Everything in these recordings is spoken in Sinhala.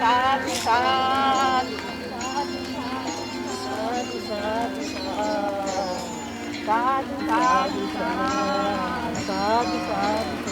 sadhu, sadhu, sadhu, sadhu, sadhu, sadhu, sadhu, sadhu.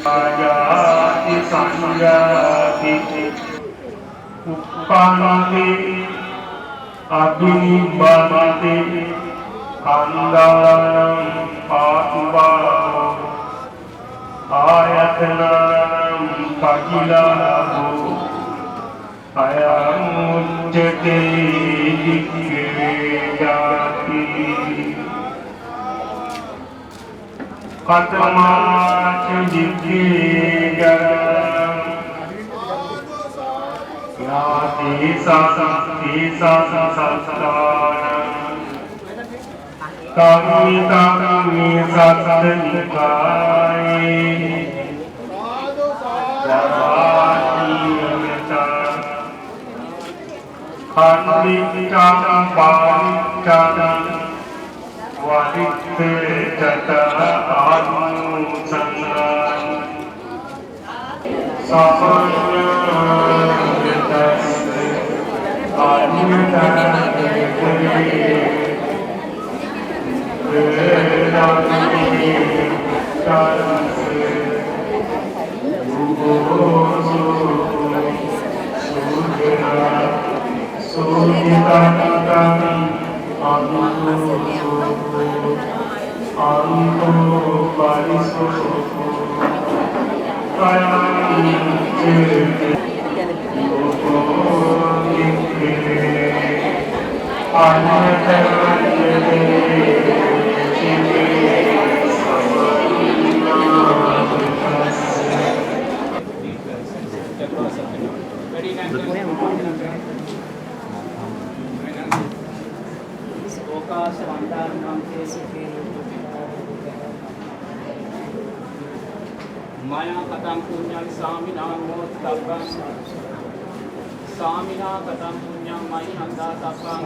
Jati sanjati uppanati abhimbanati kandanam patuvaro ayatanam pajilahu ayamucchate jati Katamaca jiggaram yati sasanam kami sattanikai yavati yamita khandicam panicam Waditte jata anusangan Samanya yatasse anutane vedani tarase ugosu sudhana sudhitantam Anto parisoko kayam jete yoko nikhe anatane jete Maya katam punyam samina mottavam samina katam punyam mayi anda tapam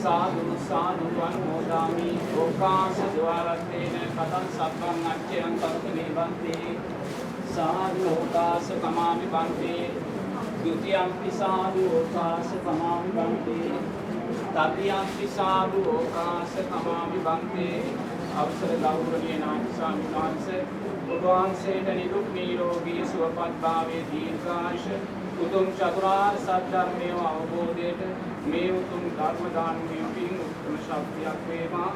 sadhu sadhu anmodami lokasa dwaratena katam sabbam achyam tartane bante sadhu lokasa kamami bante dutiyampi sadhu lokasa kamami bante tatiyampi sadhu lokasa kamami bante අවසර ගෞරවනීය නායක ස්වාමීන් වහන්සේ ඔබ වහන්සේට නිදුක් නිරෝගී සුවපත් භාවයේ දීර්ඝායුෂ උතුම් චතුරාර්ය සත්‍ය ධර්මයේ අවබෝධයට මේ උතුම් ධර්ම දානමය පින් උතුම් ශක්තියක් වේවා.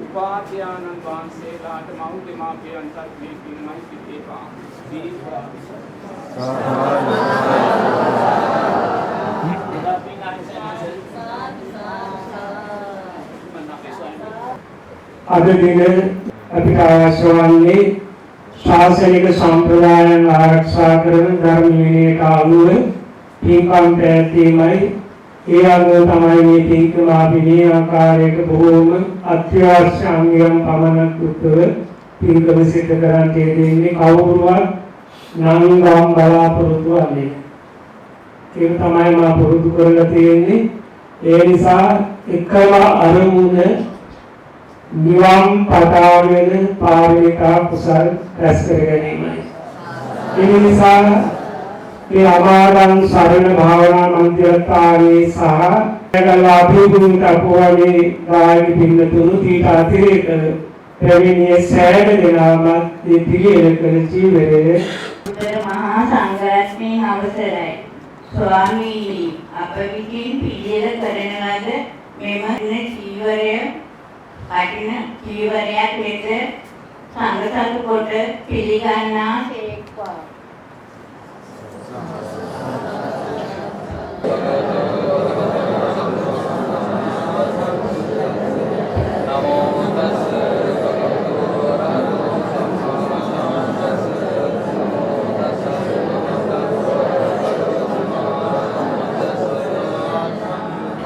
උපාධ්‍යානන් වහන්සේලාට මෞර්ය මාපියන්ටත් මේ පින්මයි පිටේවා. අද දින අපිට අවශ්‍ය වන්නේ ශාසනික සම්ප්‍රදායන් ආරක්ෂා කරන ධර්ම විනයට අනුව පින්කම් පැවැත්වීමයි. ඒ අනුව තමයි මේ පින්කම අපි මේ ආකාරයක බොහෝම අත්‍යවශ්‍ය අංගයන් පමණක් උත්තර පින්කම සිදු කරන්න තියෙන්නේ. කවුරුවත් නංගම් බලාපොරොත්තු වෙන්නේ. ඒක තමයි මා පුරුදු කරලා තියෙන්නේ. ඒ නිසා එකම අරමුණ නිවන් පතාගෙන පාරමිතා කුසල් රැස් කර ගැනීමයි. ඒ නිසා මේ අමාදන් සරණ භාවනා මන්දිරතාවේ සහ ගලාපීදුන්ට අපෝවනේ ගායක පින්නතුණු ඊට අතිරේක ප්‍රවීණිය සෑම දෙනාම මේ පිළිවෙල කළ ජීවරයේ මහා සංඝරත්නයේ අවසරයි. ස්වාමීනි, අප විසින් පිළියෙල කරන ලද මෙම චීවරය කටින චීවරයක් ලෙස සංඝසතු කොට පිළිගන්නා සේක්වා.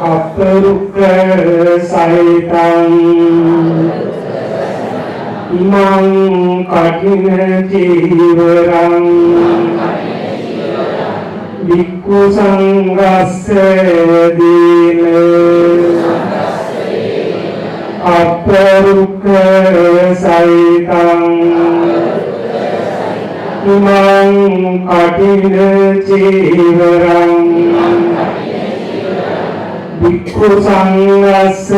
අපරුක්ක සහිතං ඉමං කඨින චීවරං වික්ඛු සංඝස්ස දීන අපරුක්ක සහිතං ඉමං කඨින චීවරං වික්ඛු සංඝස්ස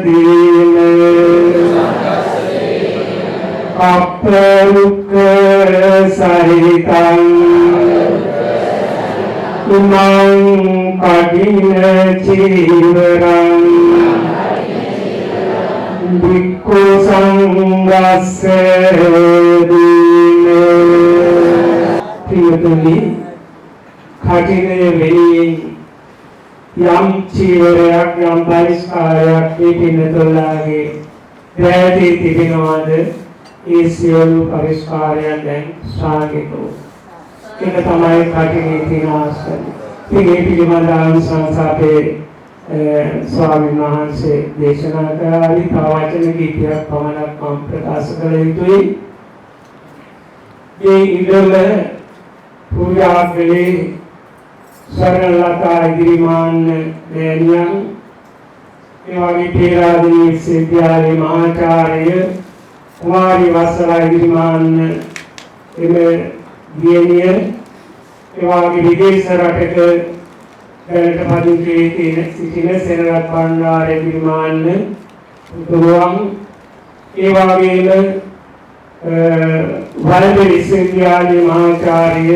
දීන අපරුක්ක සහිතං ඉමං කඨින චීවරං වික්ඛු සංඝස්ස දීන. ප්‍රියතුනි, කඨින වෙන්නේ යම් චීවරයක් යම් පරිස්කාරයක් මේ පින්නතුල්ලාගේ දැටි තිබෙනවාද? ඒ සියලු පරිස්කාරයන් දැන් සාගිතෝ. ඒක තමයි කටිනේ තියෙන ආශ්‍රය. මේ පිළිබඳ ආංශංස අපේ ස්වාමීන් වහන්සේ දේශනා කරාලි තව වචන කීපයක් පමණක් මම ප්‍රකාශ කළ යුතුයි. මේ ඉඳල පූජා කළේ සරලතා ඉදිරිමාන්න මෑණියන්, ඒ වගේ පේරාදෙණිය විශ්වවිද්‍යාලයේ මහාචාර්ය කුමාරි වස්සලා ඉදිරිමාන්න එම දියණිය, ඒ වගේ විදේශ රටක දැනට පදිංචි සිටින සෙනරත් බණ්ඩාර ඉදිරිමාන්න පුතුරුවන්, ඒ වගේම වලද විශ්වවිද්‍යාලයේ මහාචාර්ය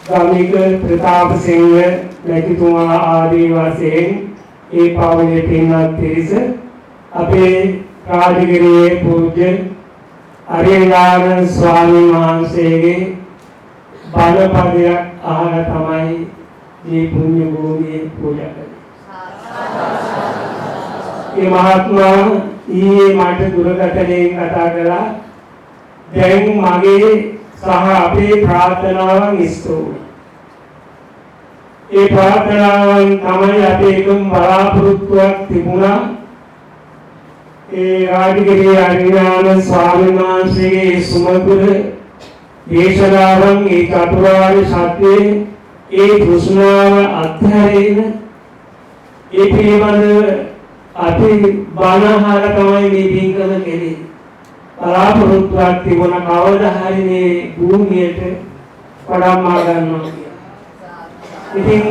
ගමික ප්‍රතාප සිංහ මැතිතුමා ආදී වශයෙන් ඒ පවුලේ පින්වත් පිරිස අපේ රාජගිරියේ පූජ්‍ය අරියංගාන ස්වාමීන් වහන්සේගේ බණපදයක් අහලා තමයි මේ පුණ්‍ය භූමියේ පූජා කළේ. මේ මහත්මයා ඊයේ මට දුරකථනයෙන් කතා කළා. දැන් මගේ සහ අපේ ප්‍රාර්ථනාවන් ඉෂ්ට වුණා. ඒ ප්‍රාර්ථනාවන් තමයි අපේ එකම බලාපොරොත්තුවක් තිබුණා. ඒ රාජගිරිය අරියාන ස්වාමීන් වහන්සේගේ සුමధుර දේශනාවන් ඒ චතුරාර්ය සත්‍යයේ ඒ තෘෂ්ණාව අත්හැරීම, ඒ පිළිබඳව අපි බණහර තමයි මේ පින්කම කෙරේ. බලාපොරොත්තුවක් තිබුණ කවදා හරි මේ භූමියට වඩම්මා ගන්නවා කියලා. ඉතින්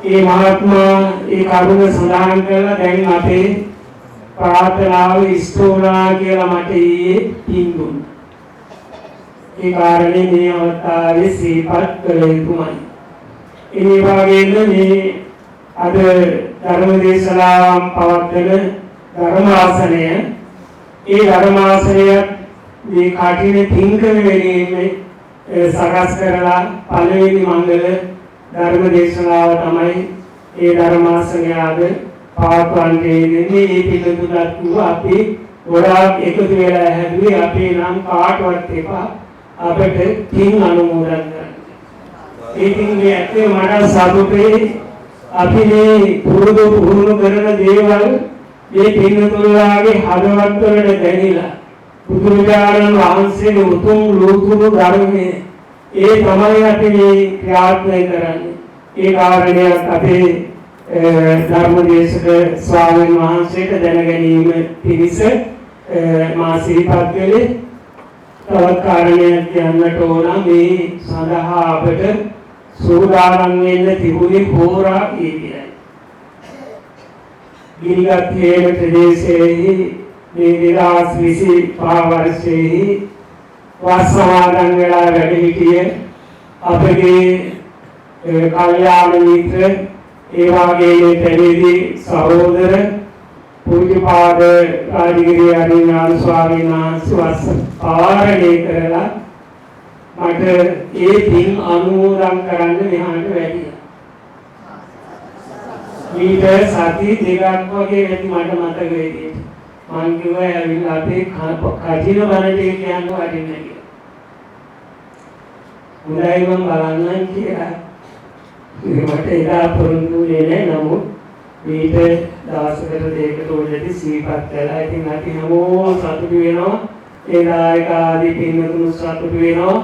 මේ මහත්මයා ඒ කරුණ සඳහන් කළා. දැන් අපේ ප්‍රාර්ථනාව ඉෂ්ට වුණා කියලා මට ඊයේ පින් දුන්නා. ඒ කාරණේ මේ අවස්ථාවේ සිහිපත් කළ යුතුමයි. ඒ වගේම මේ අද ධර්ම දේශනාවන් පවත්වන ධර්මාසනය ඒ ධර්මාසනය මේ කටින පින්කම වෙනුවෙන් සකස් කරලා පළවෙනි මංගල ධර්ම දේශනාව තමයි ඒ ධර්මාසනය අද පවත්වන්නේ. මේ පිළිතුරක් අපි ගොඩාක් එකතු වෙලා හැදුවේ අපේ නම් කාටවත් එපා අපිට පින් අනුමෝදන් කරන්න. ඒකින් මේ ඇත්තේ මට සතුටුයි අපි මේ පුරුදු කරන දේවල් මේ පින්තුලාගේ හදවත් වලට දැනිලා බුදුරජාණන් වහන්සේගේ උතුම් ලෝකුරු ධර්මයේ ඒ තමයි අපි මේ ක්‍රියාත්මක කරන්නේ. ඒ කාරණයක් අපේ ධර්මදේශක ස්වාමීන් වහන්සේට දැන ගැනීම පිණිස මා සිහිපත් කළේ. තවත් කාරණයක් කියන්නට ඕන මේ සඳහා අපට සූදානම් වෙන්න තිබුණේ හෝරා කීයයි. ගිරිගත් හේම ප්‍රදේශයේ මේ 2025 වර්ෂයේ වස්සමාදන් වෙලා වැඩ සිටිය අපගේ කල්යාණ මිත්‍ර ඒ වගේම පැවිදි සහෝදර පූජ්‍යපාද රාජගිරිය අරිඥාන ස්වාමීන් වහන්සේ පාරණය කරලා මට ඒ පින් අනුමෝදන් කරන්න මෙහාට වැඩියා. ඊට සති දෙකක් වගේ වෙති මට මතක වෙයි. මං කිව්වා ඇවිල්ලා අපේ කටින බණට කියන්න වටින්නේ කියලා. උදයි මම බලන්නම් කියලා. මට එදා පොරොන්දුනේ නැහැ නමුත් ඊට දවසකට දෙකකට උඩදී සිහිපත් කළා. ඉතින් අපි හැමෝම සතුටු වෙනවා. ඒ දායක ආදී පින්වතුන් සතුටු වෙනවා.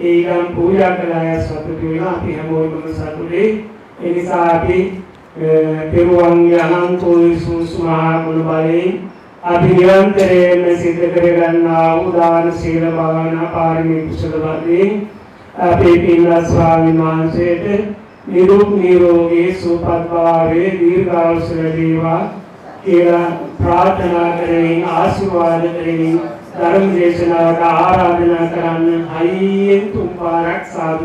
ඒකම් පූජා කළා සතුටු වෙනවා. අපි හැමෝම සතුටුයි. ඒ නිසා අපි පෙරුවන්ගේ අනන්ත සුසුමහා ගුණ බලයෙන් අපි නිරන්තරයෙන්ම සිද්ධ කරගන්නා වූ දාන සීල භාවනා පාරමී කුසල බලයෙන් අපේ පින්වත් ස්වාමීන් වහන්සේට නිරෝගී සුවපත් භාවයේ දීර්ඝායුෂ ලැබේවා කියලා ප්‍රාර්ථනා කරමින් ආශිර්වාද කරමින් ධර්ම දේශනාවට ආරාධනා කරන්න හයියෙන් තුන් පාරක් සාදු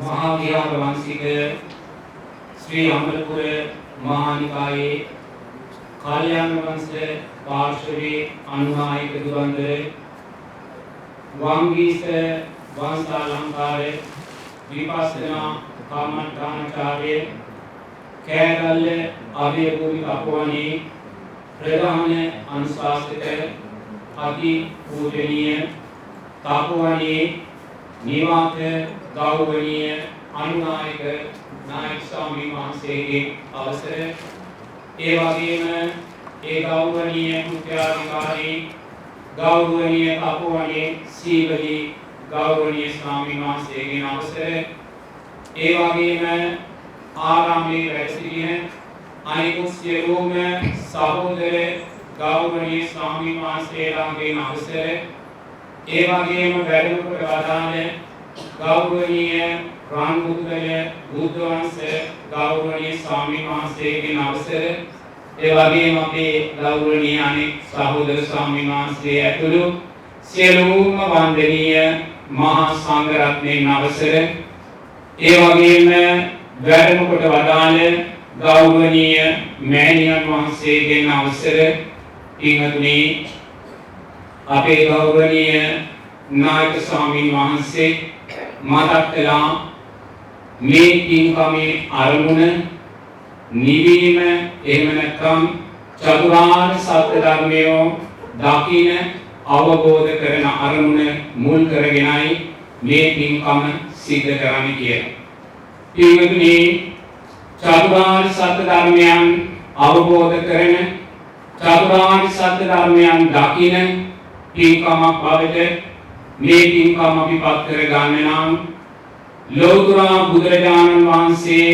महाविहार वंशिक श्री अमरपुर महानिकाये कल्याण वंश पार्श्वे अनुनायक दुरंदर वांगीस वंशालंकार विपස්සනා कामठानाचार्य कैरल अभयभूमि अपवनी प्रधान अनुशासित अति पूजनीय तापवनी निवात गौरवनीय अनुनायक नायक स्वामी वහන්සේගේ අවසර ඒ වගේම ඒ ගෞරවනීය මුඛ්‍යාධිකාරී ගෞරවනීය අපවණේ සීවලී ගෞරවනීය ස්වාමීන් වහන්සේගේ අවසර ඒ වගේම ආරාමයේ වැඩ සිටින අනිකුත් සියලුම සහෝදර ගෞරවනීය ස්වාමීන් වහන්සේලාගේ අවසර ඒ වගේම වැඩම කොට වදාළ गौरवनीय रामबुद्धल बुद्ध वंश गौरवनीय स्वामी वහන්සේගේ අවසර ඒ වගේම අපේ ගෞරවනීය අනෙක් සහෝදර ස්වාමීන් වහන්සේ ඇතුළු සියලුම වන්දනීය මහා සංඝ රත්නයේ අවසර ඒ වගේම වැඩම කොට වදාළ ගෞරවනීය මෑණියන් වහන්සේගේ අවසර පින්වත්නි අපේ ගෞරවනීය නායක ස්වාමීන් වහන්සේ මතක් කළා මේ පින්කමේ අරමුණ නිවීම එහෙම නැත්නම් චතුරාර්ය සත්‍ය ධර්මය දකින අවබෝධ කරන අරමුණ මුල් කරගෙනයි මේ පින්කම සිද්ධ කරන්නේ කියලා. පින්වතුනි චතුරාර්ය සත්‍ය ධර්මයන් අවබෝධ කරන චතුරාර්ය සත්‍ය ධර්මයන් දකින පින්කමක් බවට මේ පින්කම අපි පත් කර ගන්න නම් ලෞතර බුදුරජාණන් වහන්සේ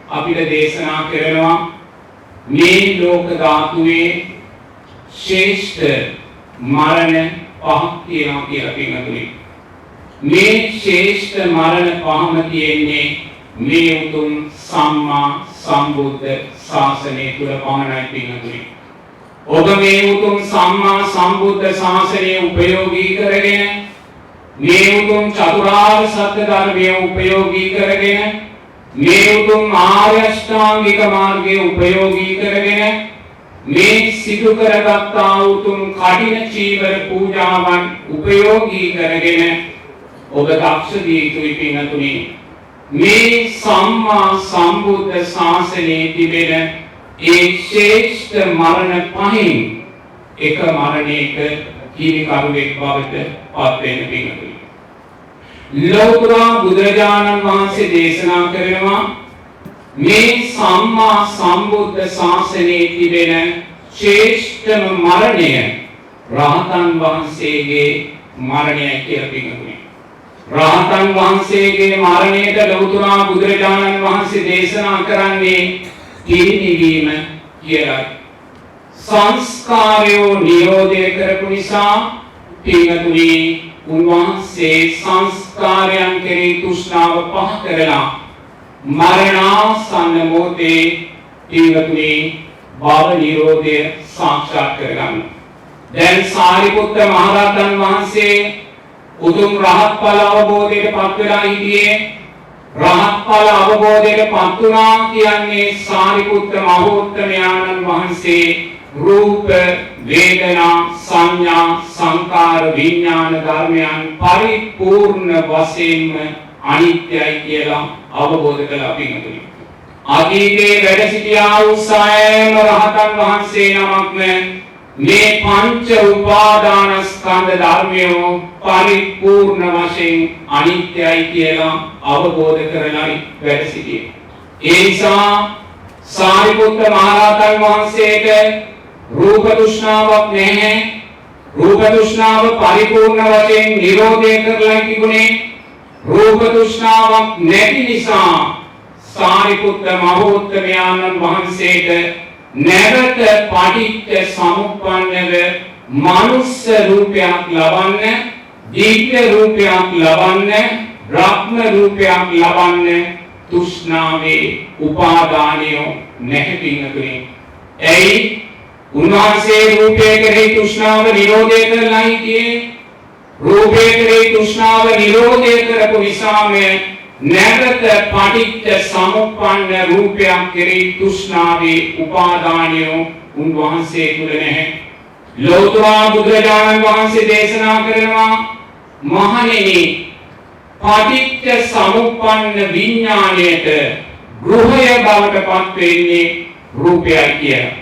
අපිට දේශනා කරනවා මේ ලෝක ධාතුවේ ශ්‍රේෂ්ඨ මරණ පහක් තියෙනවා කියලා පින්වතුනි. මේ ශ්‍රේෂ්ඨ මරණ පහම තියෙන්නේ මේ උතුම් සම්මා සම්බුද්ධ ශාසනය තුල පමණයි පින්වතුනි. ඔබ මේ උතුම් සම්මා සම්බුද්ධ ශාසනය උපයෝගී කරගෙන මේ උතුම් චතුරාර්ය සත්‍ය ධර්මය උපයෝගී කරගෙන මේ උතුම් ආර්ය අෂ්ටාංගික මාර්ගය උපයෝගී කරගෙන මේ සිදු කරගත්තා උතුම් කഠින චීවර පූජාවන් උපයෝගී කරගෙන ඔබ දක්ෂ විය යුතුයි පින්වතුනි. මේ සම්මා සම්බුද්ධ ශාසනයේ තිබෙන ඒ ශ්‍රේෂ්ඨ මරණ පහෙන් එක මරණයක හිමිකරුවෙක් බවට පත් වෙන පින්වතුනි. ලෞතර බුදුරජාණන් වහන්සේ දේශනා කරනවා මේ සම්මා සම්බුද්ධ ශාසනයේ තිබෙන ශ්‍රේෂ්ඨම මරණය රහතන් වහන්සේගේ මරණයයි කියලා පින්වතුනි. රහතන් වහන්සේගේ මරණයට ලෞතර බුදුරජාණන් වහන්සේ දේශනා කරන්නේ පිරිනිවීම කියලායි. සංස්කාරයෝ නිරෝධය කරපු නිසා පින්වතුනි උන්වහන්සේ සංස්කාරයන් කෙරෙහි තෘෂ්ණාව පහ කරලා මරණාසන්න මොහොතේ පින්වතුනි භව නිරෝධය සාක්ෂාත් කරගන්න. දැන් සාරිපුත්ත මහරහතන් වහන්සේ උතුම් රහත් ඵල අවබෝධයට පත් වෙලා හිටියේ. රහත් ඵල අවබෝධයට පත් වුණා කියන්නේ සාරිපුත්ත මහෝත්තමයාණන් වහන්සේ රූප වේදනා සංඥා සංකාර විඥාන ධර්මයන් පරිපූර්ණ වශයෙන්ම අනිත්‍යයි කියලා අවබෝධ කළා පින්වතුනි. අතීතයේ වැඩ සිටියා වූ සෑම රහතන් වහන්සේ නමක්ම මේ පංච උපාදානස්කන්ධ ධර්මය පරිපූර්ණ වශයෙන් අනිත්‍යයි කියලා අවබෝධ කරලායි වැඩ සිටියේ. ඒ නිසා සාරිපුත්ත මහරහතන් වහන්සේට රූප තෘෂ්ණාවක් නැහැ. රූප තෘෂ්ණාව පරිපූර්ණ වශයෙන් නිරෝධය කරලා තිබුණේ. රූප තෘෂ්ණාවක් නැති නිසා සාරිපුත්ත මහෝත්තමයාණන් වහන්සේට නැවත පටිච්ච සමුප්පන්නව මනුස්ස රූපයක් ලබන්න, දිව්‍ය රූපයක් ලබන්න, බ්‍රහ්ම රූපයක් ලබන්න තෘෂ්ණාවේ උපාදානය නැහැ පින්වතුනි. එයි උන්වහන්සේ රූපේ කෙරෙහි තෘෂ්ණාව නිරෝධය කරලා හිටියේ. රූපේ කෙරෙහි තෘෂ්ණාව නිරෝධය කරපු නිසාම නැවත පටිච්ච සමුප්පන්න රූපයක් කෙරෙහි තෘෂ්ණාවේ උපාදානය උන්වහන්සේ තුල නැහැ. ලෞතර බුදුරජාණන් වහන්සේ දේශනා කරනවා මහණෙනි පටිච්ච සමුප්පන්න විඥාණයට ගෘහය බවට පත් වෙන්නේ රූපයයි කියලා.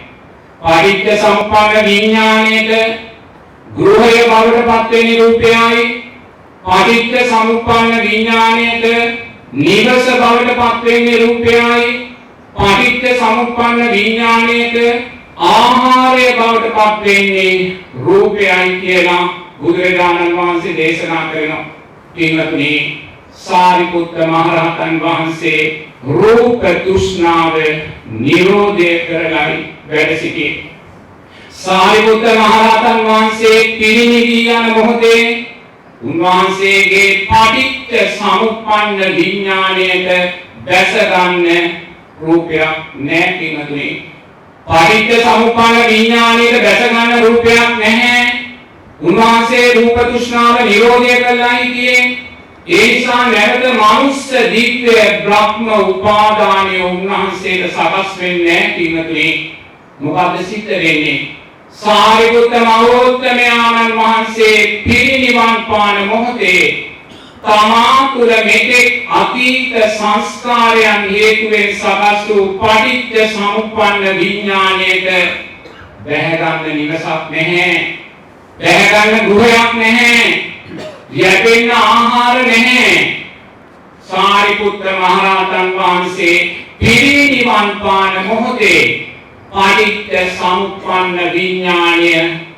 පටිච්ච සමුප්පන්න විඥාණයට ගෘහය බවට පත් වෙන්නේ රූපයයි. පටිච්ච සමුප්පන්න විඥාණයට නිවස බවට පත් වෙන්නේ රූපයයි. පටිච්ච සමුප්පන්න විඥාණයට ආහාරය බවට පත් වෙන්නේ රූපයයි කියලා බුදුරජාණන් වහන්සේ දේශනා කරනවා. පින්වතුනි සාරිපුත්ත මහරහතන් වහන්සේ රූප තෘෂ්ණාව නිරෝධය කරලායි වැඩ සිටියේ. සාරිපුත්ත මහරහතන් වහන්සේ පිරිනිවී යන මොහොතේ උන්වහන්සේගේ පටිච්ච සමුප්පන්න විඥාණයට දැස ගන්න රූපයක් නැහැ පින්වතුනි. පටිච්ච සමුප්පන්න විඥාණයට දැස ගන්න රූපයක් නැහැ. උන්වහන්සේ රූප තෘෂ්ණාව නිරෝධය කළා හිටියේ. ඒ නිසා නැවත මනුස්ස දිව්‍ය බ්‍රහ්ම උපාදානය උන්වහන්සේට සකස් වෙන්නේ නැහැ පින්වතුනි. මොකද සිද්ධ වෙන්නේ? සාරිපුත්ත මහෝත්තමයාණන් වහන්සේ පිරිනිවන් පාන මොහොතේ තමා තුළ මෙතෙක් අතීත සංස්කාරයන් හේතුවෙන් සකස් වූ පටිච්ච සමුප්පන්න විඥාණයට බැහැ ගන්න නිවසක් නැහැ. බැහැ ගන්න ගෘහයක් නැහැ. යැපෙන්න ආහාර නැහැ. සාරිපුත්ත මහරහතන් වහන්සේ පිරිනිවන් පාන මොහොතේ පටිච්ච සමුප්පන්න විඥාණය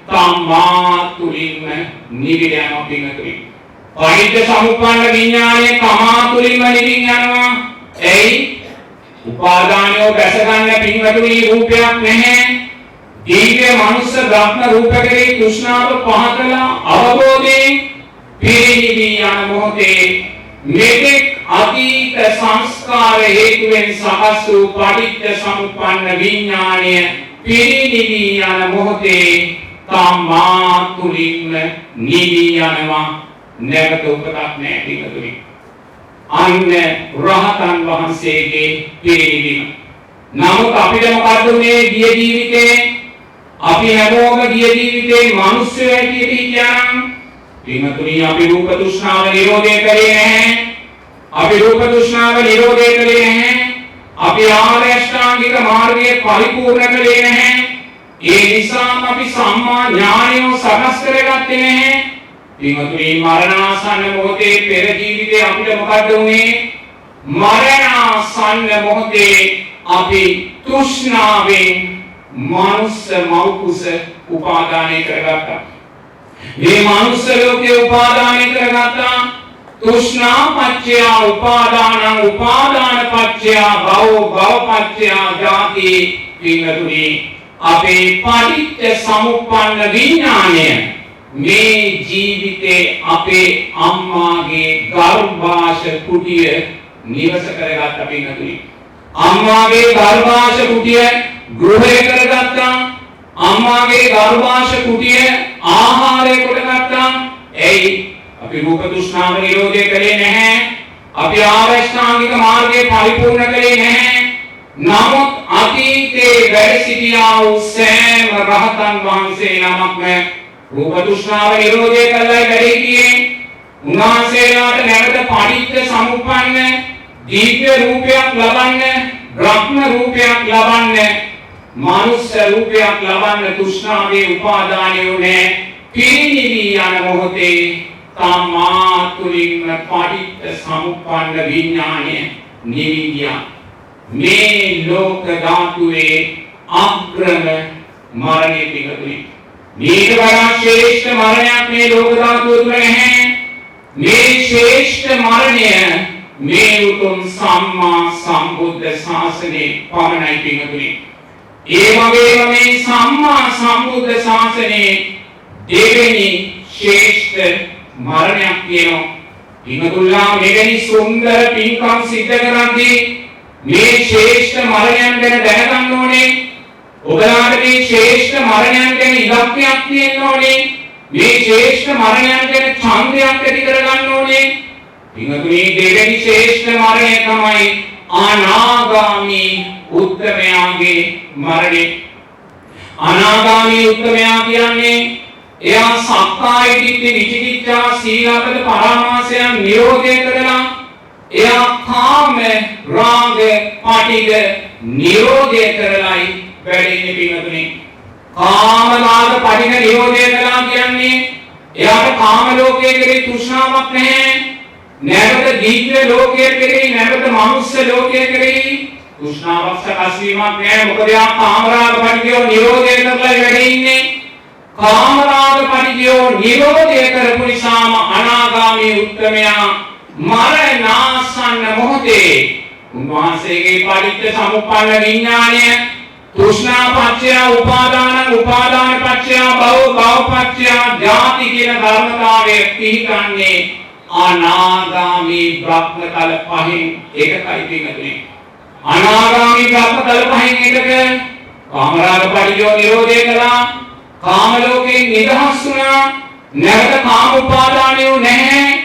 තමා තුළින්ම නිවිල යනවා පින්වතුනි. පටිච්ච සමුප්පන්න විඥානයේ තමා තුලින්ම නිවින් යනවා. එයි උපාදානය බැස ගන්න පින්වතුනි රූපයක් නැහැ. දිව්‍ය මනුස්ස බ්‍රහ්ම රූප කෙරෙහි තෘෂ්ණාව පහකලා අවබෝධයෙන් පිරිනිවි යන මොහොතේ මෙතෙක් අතීත සංස්කාර හේතුවෙන් සකස් වූ පටිච්ච සමුප්පන්න විඥානය පිරිනිවි යන මොහොතේ තමා තුලින්ම නිවි යනවා. නැවත උපතක් නැහැ පිටුතුනි. අන්න රහතන් වහන්සේගේ පිරිනිවීම. නමුත් අපිට මොකද්ද මේ ගිය ජීවිතේ? අපි හැමෝම ගිය ජීවිතේ මිනිස්සු හැටියට කියනම් පිටුතුනි අපි රූප තෘෂ්ණාව නිරෝධය කරේ නැහැ. අපි රූප තෘෂ්ණාව නිරෝධය කළේ නැහැ. අපි ආර්ය අෂ්ටාංගික මාර්ගය පරිපූර්ණ කළේ නැහැ. ඒ නිසාම අපි සම්මා ඥානය සකස් කරගත්තේ නැහැ. පින්වතුනි මරණාසන්න මොහොතේ පෙර ජීවිතේ අපිට මොකද්ද උනේ? මරණාසන්න මොහොතේ අපි තෘෂ්ණාවෙන් මනුස්ස මෞකුස උපාදානය කරගත්තා. මේ මනුස්ස ලෝකේ උපාදානය කරගත්තා. තෘෂ්ණා පච්චය උපාදානං උපාදාන පච්චය භව භව පච්චය ජාති. පින්වතුනි අපේ පටිච්ච සමුප්පන්න විඥානය මේ ජීවිතේ අපේ අම්මාගේ ගර්භාෂ කුටිය නිවස කරගත්ත පින්වතුනි. අම්මාගේ ගර්භාෂ කුටිය ගෘහය කරගත්තා. අම්මාගේ ගර්භාෂ කුටිය ආහාරය කොටගත්තා. එයි අපි රූප තෘෂ්ණාව නිරෝධය කළේ නැහැ. අපි ආරෂ්ඨාංගික මාර්ගය පරිපූර්ණ කළේ නැහැ. නමුත් අතීතේ වැඩ සිටියා වූ සෑම රහතන් වහන්සේ නමක්ම රූප තෘෂ්ණාව නිරෝධය කළයි වැඩ සිටියේ. උන්වහන්සේලාට නැවත පටිච්ච සමුප්පන්න දිව්‍ය රූපයක් ලබන්න, බ්‍රහ්ම රූපයක් ලබන්න, මානුෂ රූපයක් ලබන්න තෘෂ්ණාවේ උපාදානය උනේ පිරිනිවි යන මොහොතේ තමා තුලින්ම පටිච්ච සමුප්පන්න විඥානය නිවිදියා. මේ ලෝක ධාතුවේ අග්‍රම මරණය පිටුතුනි. මේක වඩා ශ්‍රේෂ්ඨ මරණයක් මේ ලෝක ධාතුව තුල නැහැ. මේ ශ්‍රේෂ්ඨ මරණය මේ උතුම් සම්මා සම්බුද්ධ ශාසනයේ පමණයි පිටුතුනි. ඒ වගේම මේ සම්මා සම්බුද්ධ ශාසනයේ දෙවෙනි ශ්‍රේෂ්ඨ මරණයක් කියනවා. පින්තුල්ලා මෙවැනි සුන්දර පින්කම් සිද්ධ කරද්දී මේ ශ්‍රේෂ්ඨ මරණයන් ගැන දැනගන්න ඕනේ. ඔබලාට මේ ශ්‍රේෂ්ඨ මරණයන් ගැන ඉලක්කයක් තියෙන්න ඕනේ. මේ ශ්‍රේෂ්ඨ මරණයන් ගැන ඡන්දයක් ඇති කරගන්න ඕනේ. පින්තුනි දෙවෙනි ශ්‍රේෂ්ඨ මරණය තමයි අනාගාමී උත්තමයාගේ මරණය. අනාගාමී උත්තමයා කියන්නේ එයා සක්කාය දිට්ඨි විචිකිච්ඡා සීලබ්බත පරාමාසයන් නිරෝධය කරලා එයා කාම රාග පාටිග නිරෝධය කරලායි වැඩින්නේ පින්වතුනි. කාම රාග පාටිග නිරෝධය කළා කියන්නේ එයාට කාම ලෝකයේ කෙරෙහි තෘෂ්ණාවක් නැහැ. නැවත දිව්‍ය ලෝකයේ කෙරෙහි, නැවත මනුස්ස ලෝකයේ කෙරෙහි තෘෂ්ණාවක් සකස් වීමක් නැහැ. මොකද එයා කාම රාග පාටිග නිරෝධය කරලා වැඩින්නේ. කාමරාග පරිජය නිරෝධය කරපු නිසාම අනාගාමී උත්තමයා මරණාසන්න මොහොතේ උන්වහන්සේගේ පටිච්ච සමුප්පන්න විඥානය තෘෂ්ණා පත්‍ය උපාදාන උපාදාන පත්‍ය භව භව පත්‍ය ජාති කියන ධර්මතාවය පිහිටන්නේ අනාගාමී බ්‍රහ්මතල පහෙන් එකයි පිටුනේ. අනාගාමී බ්‍රහ්මතල පහෙන් එකක කාමරාග පරිජය නිරෝධය කළා. කාම ලෝකයෙන් නිදහස් වුණා. නැවත කාම උපාදානය නැහැ.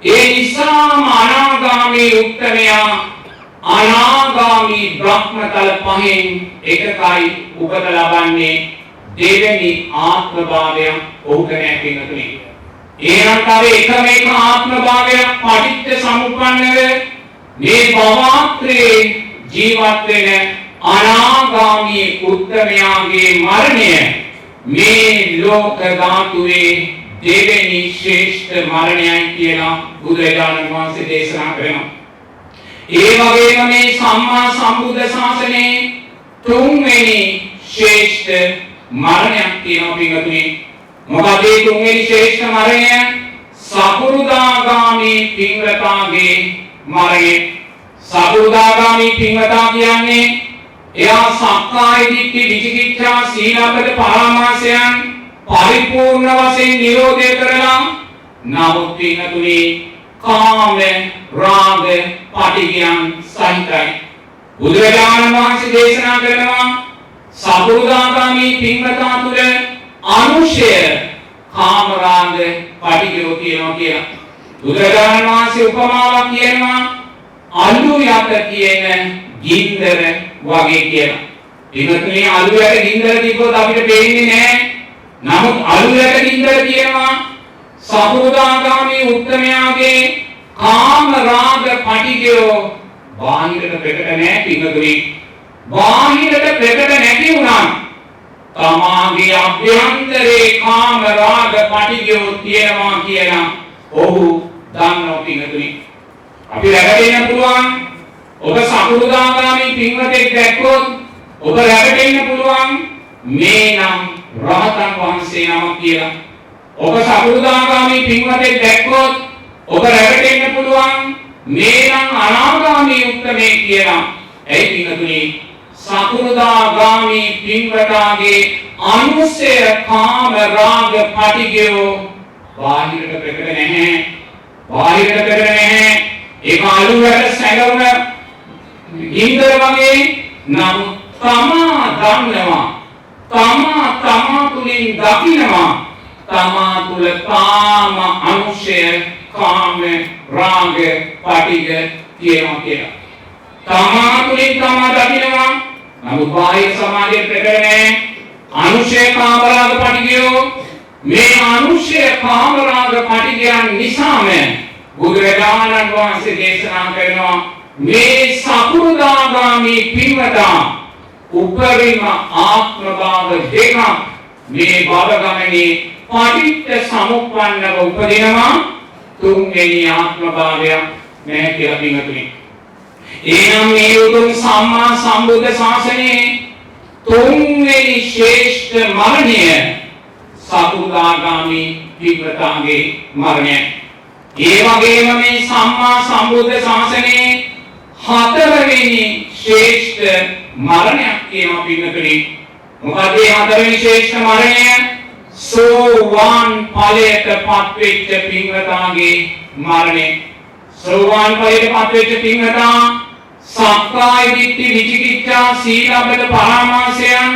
ඒ නිසාම අනාගාමී උත්තමයා අනාගාමී බ්‍රහ්මතල පහෙන් එකකයි උපත ලබන්නේ. දෙවෙනි ආත්ම භාවය ඔහුට නැහැ පින්තුනි. ඒනම් තව එකම එක ආත්ම භාවයක් පටිච්ච සමුප්පන්නව මේ භවත්‍රේ ජීවත් වෙන අනාගාමී උත්තමයාගේ මරණය මේ ලෝක ධාතුවේ දෙවෙනි ශ්‍රේෂ්ඨ මරණයයි කියලා බුදුරජාණන් වහන්සේ දේශනා කරනවා. ඒ වගේම මේ සම්මා සම්බුද්ධ ශාසනයේ තුන්වෙනි ශ්‍රේෂ්ඨ මරණයක් තියෙනවා පිටුනේ. මොකද මේ තුන්වෙනි ශ්‍රේෂ්ඨ මරණය සකුරුදාගාමී පින්වතාගේ මරණය. සකුරුදාගාමී පින්වතා කියන්නේ එයා සක්කාය දිට්ඨි විචිකිච්ඡා සීලබ්බත පරාමාසයන් පරිපූර්ණ වශයෙන් නිරෝධය කරලා නමුත් පින්තුනි කාම රාග පටිඝයන් සහිතයි. බුදුරජාණන් වහන්සේ දේශනා කරනවා සකුරුදාගාමී පින්වතා තුළ අනුශය කාම රාග පටිඝය කියනවා කියලා. බුදුරජාණන් වහන්සේ උපමාවක් කියනවා අලු යට කියන ගින්දර වගේ කියලා. පින්වතුනි අලු යට ගින්දර තිබ්බොත් අපිට පේන්නේ නැහැ. නමුත් අලු යට ගින්දර කියනවා සකුරුදාගාමී උත්තමයාගේ කාම රාග පටිඝය බාහිරට ප්‍රකට නැහැ පින්වතුනි. බාහිරට ප්‍රකට නැති වුණා තමාගේ අභ්‍යන්තරේ කාම රාග පටිඝය තියෙනවා කියලා ඔහු දන්නවා පින්වතුනි. අපි රැකගෙන පුළුවන් ඔබ සකුරුදාගාමී පින්වතෙක් දැක්කොත් ඔබ රැකගෙන පුළුවන් මේ නම් රහතන් වහන්සේ නමක් කියලා. ඔබ සකුරුදාගාමී පින්වතෙක් දැක්කොත් ඔබ රැකගෙන පුළුවන් මේ නම් අනාගාමී උත්තමයෙක් කියලා. ඒ පින්වතුනි සකුරුදාගාමී පින්වතාගේ අනුසය කාම රාග පටිඝය බාහිරට ප්‍රකට නැහැ. බාහිරට ප්‍රකට නැහැ. ඒක අලුවට සැඟවුන ගින්දර වගේ නම් තමා දන්නවා. තමා තුලින් දකින්නවා. තමා තුල කාම අනුශය කාම රාග පටිඝ තියෙනවා කියලා. තමා තුලින් තමා දකින්නවා. නමුත් බාහිර සමාජයේ ප්‍රකට නැහැ. අනුශය කාම රාග පටිඝය මේ අනුශය කාම රාග පටිඝයන් නිසාම බුදුරජාණන් වහන්සේ දේශනා කරනවා මේ සකුරුදාගාමී පින්වතා උපරිම ආත්ම භාව දෙකක් මේ භව ගමනේ පටිච්ච සමුප්පන්නව උපදිනවා. තුන්වෙනි ආත්ම භාවය නැහැ කියලා පින්වතුනි. එනම් මේ උතුම් සම්මා සම්බුද්ධ ශාසනයේ තුන්වෙනි ශ්‍රේෂ්ඨ මරණය සකුරුදාගාමී පින්වතාගේ මරණය. ඒ වගේම මේ සම්මා සම්බුද්ධ ශාසනයේ හතරවෙනි ශ්‍රේෂ්ඨ මරණයක් කියනවා පින්වතුනි. මොකද මේ හතරවෙනි ශ්‍රේෂ්ඨ මරණය සෝවාන් ඵලයට පත්වෙච්ච පින්වතාගේ මරණය. සෝවාන් ඵලයට පත්වෙච්ච පින්වතා සක්කාය දිට්ඨි විචිකිච්ඡා සීලබ්බත පරාමාසයන්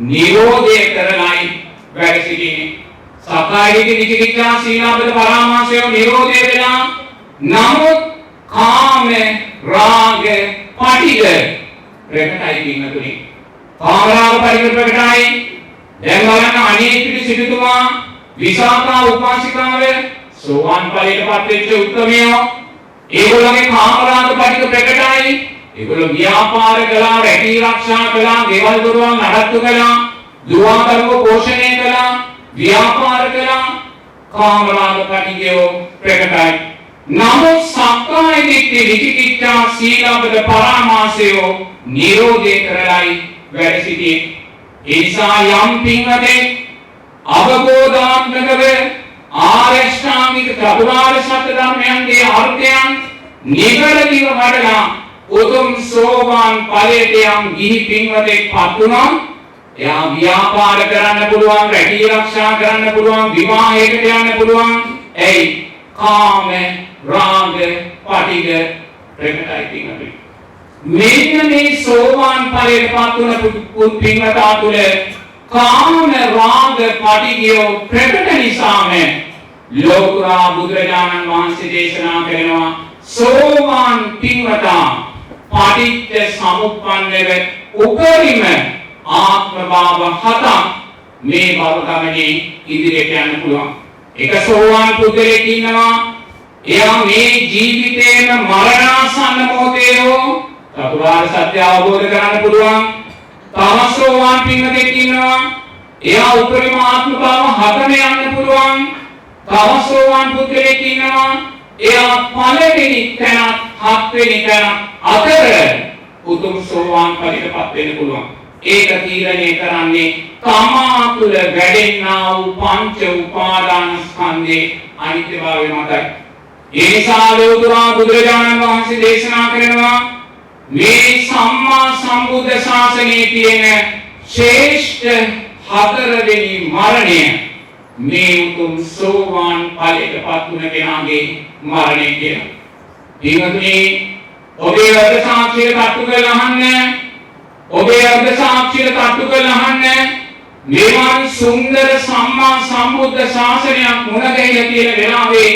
නිරෝධය කරලයි වැඩ සිටින්නේ. සක්කාය දිට්ඨි විචිකිච්ඡා සීලබ්බත පරාමාසය නිරෝධය වෙලා නමුත් කාම රාග පටිඝ ප්‍රකටයි පින්වතුනි. කාම රාග පටිඝ ප්‍රකටයි. දැන් බලන්න අනේපිරි සිටුතුමා විසාකා උපාසිකාව සෝවාන් ඵලයට පත්වෙච්ච උත්තමයෝ ඒගොල්ලෝගේ කාම රාග පටිඝ ප්‍රකටයි. ඒගොල්ලෝ ව්‍යාපාර කළා, රැකී ආරක්ෂා කළා, ගෙවල් දොරවල් නඩත්තු කළා, දුරාකරුව පෝෂණය කළා, ව්‍යාපාර කළා. කාම රාග පටිඝය ප්‍රකටයි. නමුත් සක්කාය දිට්ඨි විචිකිච්ඡා සීලබ්බත පරාමාසය නිරෝධය කරලයි වැඩ සිටියේ. ඒ නිසා යම් පින්වතෙක් අවබෝධාත්මකව ආරෂ්ඨාංගික චතුරාර්ය සත්‍ය ධර්මයන්ගේ අර්ථයන් නිවැරදිව වඩලා උතුම් සෝවාන් ඵලයට යම් ගිහි පින්වතෙක් පත් වුණා. එයා ව්‍යාපාර කරන්න පුළුවන්, රැකී ආරක්ෂා කරන්න පුළුවන්, විවාහයකට යන්න පුළුවන්. එයි කාම රාග පටිඝ ප්‍රකටයි පින්වතුනි. මෙන්න මේ සෝවාන් ඵලයට පත් වුණ පින්වතා තුළ කාම රාග පටිඝය ප්‍රකට නිසාම ලෝකුරා බුදුරජාණන් වහන්සේ දේශනා කරනවා සෝවාන් පින්වතා පටිච්ච සමුප්පන්නව උපරිම ආත්ම භාව හතක් මේ භව ගමනේ ඉදිරියට යන්න පුළුවන්. එක සෝවාන් පුද්ගලයෙක් ඉන්නවා. එයා මේ ජීවිතේම මරණාසන්න මොහොතේ චතුරාර්ය සත්‍ය අවබෝධ කරගන්න පුළුවන්. තව සෝවාන් පින්වතෙක් ඉන්නවා. එයා උපරිම ආත්ම භාව හතම යන්න පුළුවන්. තව සෝවාන් පුද්ගලයෙක් ඉන්නවා. එයා පළවෙනි තැන හත්වෙනි තැන අතර උතුම් සෝවාන් ඵලයටපත් වෙන්න පුළුවන්. ඒක තීරණය කරන්නේ තමා තුළ වැඩෙන්නා වූ පංච උපාදානස්කන්ධයේ අනිත්‍යභාවය මතයි. ඒ නිසා ලෝතුරා බුදුරජාණන් වහන්සේ දේශනා කරනවා මේ සම්මා සම්බුද්ධ ශාසනයේ තියෙන ශ්‍රේෂ්ඨ හතරවෙනි මරණය මේ උතුම් සෝවාන් ඵලයටපත් වුණ කෙනාගේ මරණය කියලා. ඊමතුනේ ඔබේ අර්ථ සාක්ෂිය කට්ටු කරලා අහන්න. ඔබේ අර්ථ සාක්ෂිය කට්ටු කරලා අහන්න. මේවන් සුන්දර සම්මා සම්බුද්ධ ශාසනයක් මුණ ගැහිලා තියෙන වෙලාවේ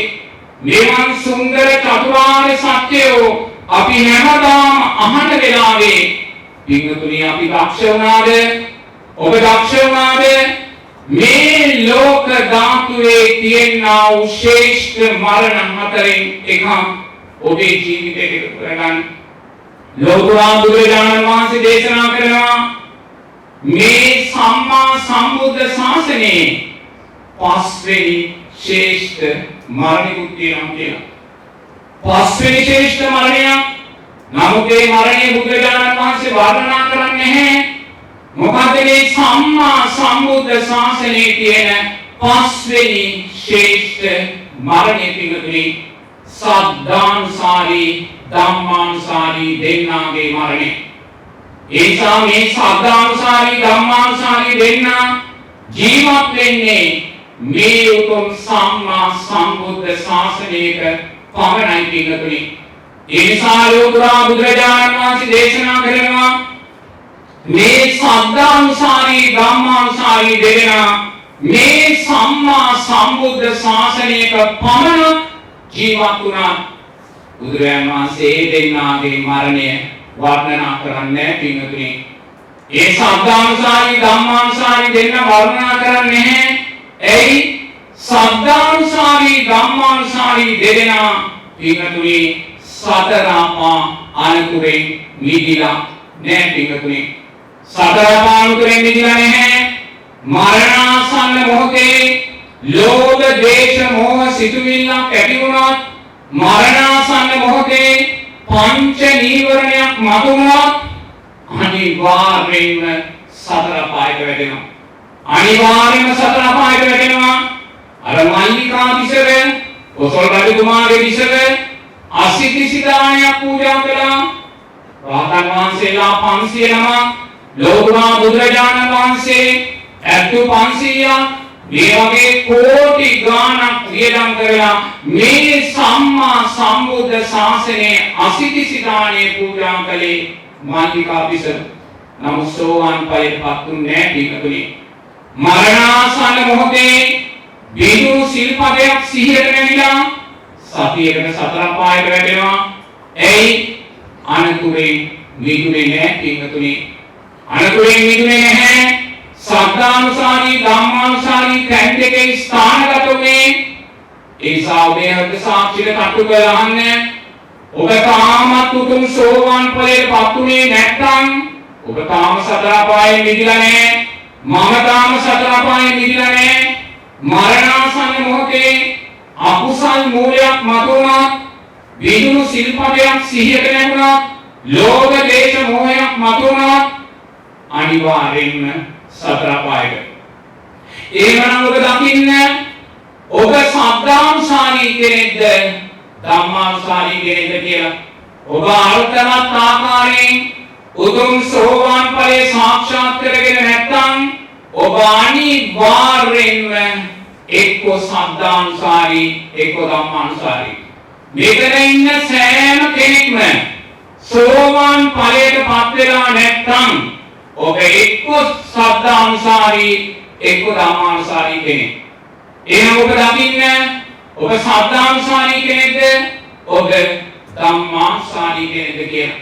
මේවන් සුන්දර චතුරාර්ය සත්‍යය අපි හැමදාම අහන වෙලාවේ පින්තුණිය අපි දක්ෂ වුණාද? ඔබ දක්ෂ වුණාද? මේ ලෝක ධාතුවේ තියෙනා වූ ශ්‍රේෂ්ඨ මරණ හතරෙන් එකක් ඔබේ ජීවිතයට එකතු කරගන්න. ලෝතුරා බුදුරජාණන් වහන්සේ දේශනා කරනවා මේ සම්මා සම්බුද්ධ ශාසනයේ පස්වෙනි ශ්‍රේෂ්ඨ මරණිකුත් තියෙනවා කියලා. පස්වෙනි ශ්‍රේෂ්ඨ මරණය. නමුත් ඒ මරණය බුදුරජාණන් වහන්සේ වර්ණනා කරන්නේ නැහැ. මොකද මේ සම්මා සම්බුද්ධ ශාසනයේ තියෙන පස්වෙනි ශ්‍රේෂ්ඨ මරණය පිළිතුරේ සද්ධානුසාරී ධම්මානුසාරී දෙන්නාගේ මරණය. ඒ නිසා මේ සද්ධානුසාරී ධම්මානුසාරී දෙන්නා ජීවත් වෙන්නේ මේ උතුම් සම්මා සම්බුද්ධ ශාසනයක පමණයි පිළිතුරේ. ඒ නිසා ලෝතුරා බුදුරජාණන් වහන්සේ දේශනා කරනවා මේ සද්ධානුසාරී ධම්මානුසාරී දෙන්නා මේ සම්මා සම්බුද්ධ ශාසනයක පමණ ජීවත් වුණා. බුදුරජාණන් වහන්සේ දෙන්නාගේ මරණය වර්ණනා කරන්නේ පින්වතුනි. ඒ සද්ධානුසාරී ධම්මානුසාරී දෙන්න වර්ණනා කරන්නේ නැහැ. එයි සද්ධානුසාරී ධම්මානුසාරී දෙදෙනා පින්වතුනි සතරාපා අනුතරෙන් මිදිලා නැහැ පින්වතුනි. සතරාපා අනුතරෙන් මිදිලා නැහැ. මරණාසන්න මොහොතේ ලෝභ ද්වේෂ මෝහ සිතුවිල්ලක් ඇති වුණත් මරණාසන්න මොහොතේ පංච නීවරණයක් මතුවුණත් අනිවාර්යයෙන්ම සතර පායට වැටෙනවා. අනිවාර්යයෙන්ම සතර පායට වැටෙනවා. අර මල්ලිකා විසර කොසල් රජතුමාගේ විසර අසිතිසිදානයක් පූජා කළා. රහතන් වහන්සේලා 500 නමක් ලෝතුරා බුදුරජාණන් වහන්සේ ඇතු 500ක් මේ වගේ කෝටි ගාණක් වියදම් කරලා මේ සම්මා සම්බුද්ධ ශාසනයේ අසිතිසිදානේ පූජා කළේ මල්ලිකා විසර. නමුත් සෝවාන් ඵලයටපත් වුණේ නැහැ පිටුනේ. මරණාසන්න මොහොතේ විදු සිල්පදයක් සිහියට නැගිලා සතියකට සතර පායට වැටෙනවා. එයි අනතුරෙන් මිදුනේ නැහැ පිටුනේ. අනතුරෙන් මිදුනේ නැහැ. සද්ධානුසාරී ධම්මානුසාරී තැන් දෙකේ ස්ථානගත වුණේ. ඒ නිසා ඔබේ හෘද සාක්ෂියට කටු කරලා අහන්න. ඔබ තාමත් උතුම් සෝවාන් ඵලයටපත් උනේ නැත්නම් ඔබ තාම සතර පායෙන් මිදිලා නැහැ. මම තාම සතර පායෙන් මිදිලා නැහැ. මරණාසන්න මොහොතේ අකුසල් මූලයක් මතුවුණත් විදුණු සිල්පදයක් සිහියට නැගුණත් ලෝභ දේශ මොහයක් මතුවුණත් අනිවාර්යෙන්ම සතර පායට. එහෙනම් ඔබ දකින්න ඔබ සද්ධානුසාරී කෙනෙක්ද ධම්මානුසාරී කෙනෙක්ද කියලා. ඔබ අර්ථවත් ආකාරයෙන් උතුම් සෝවාන් ඵලයේ සාක්ෂාත් කරගෙන නැත්නම් ඔබ අනිවාර්යෙන්ම එක්ක සද්ධානුසාරී එක්ක ධම්මානුසාරී. මෙතන ඉන්න සෑම කෙනෙක්ම සෝවාන් ඵලයටපත් වෙලා නැත්නම් ඔබ එක්ක සද්ධානුසාරී එක්ක ධම්මානුසාරී කෙනෙක්. එහෙනම් ඔබ දකින්න ඔබ සද්ධානුසාරී කෙනෙක්ද ඔබ ධම්මානුසාරී කෙනෙක්ද කියලා.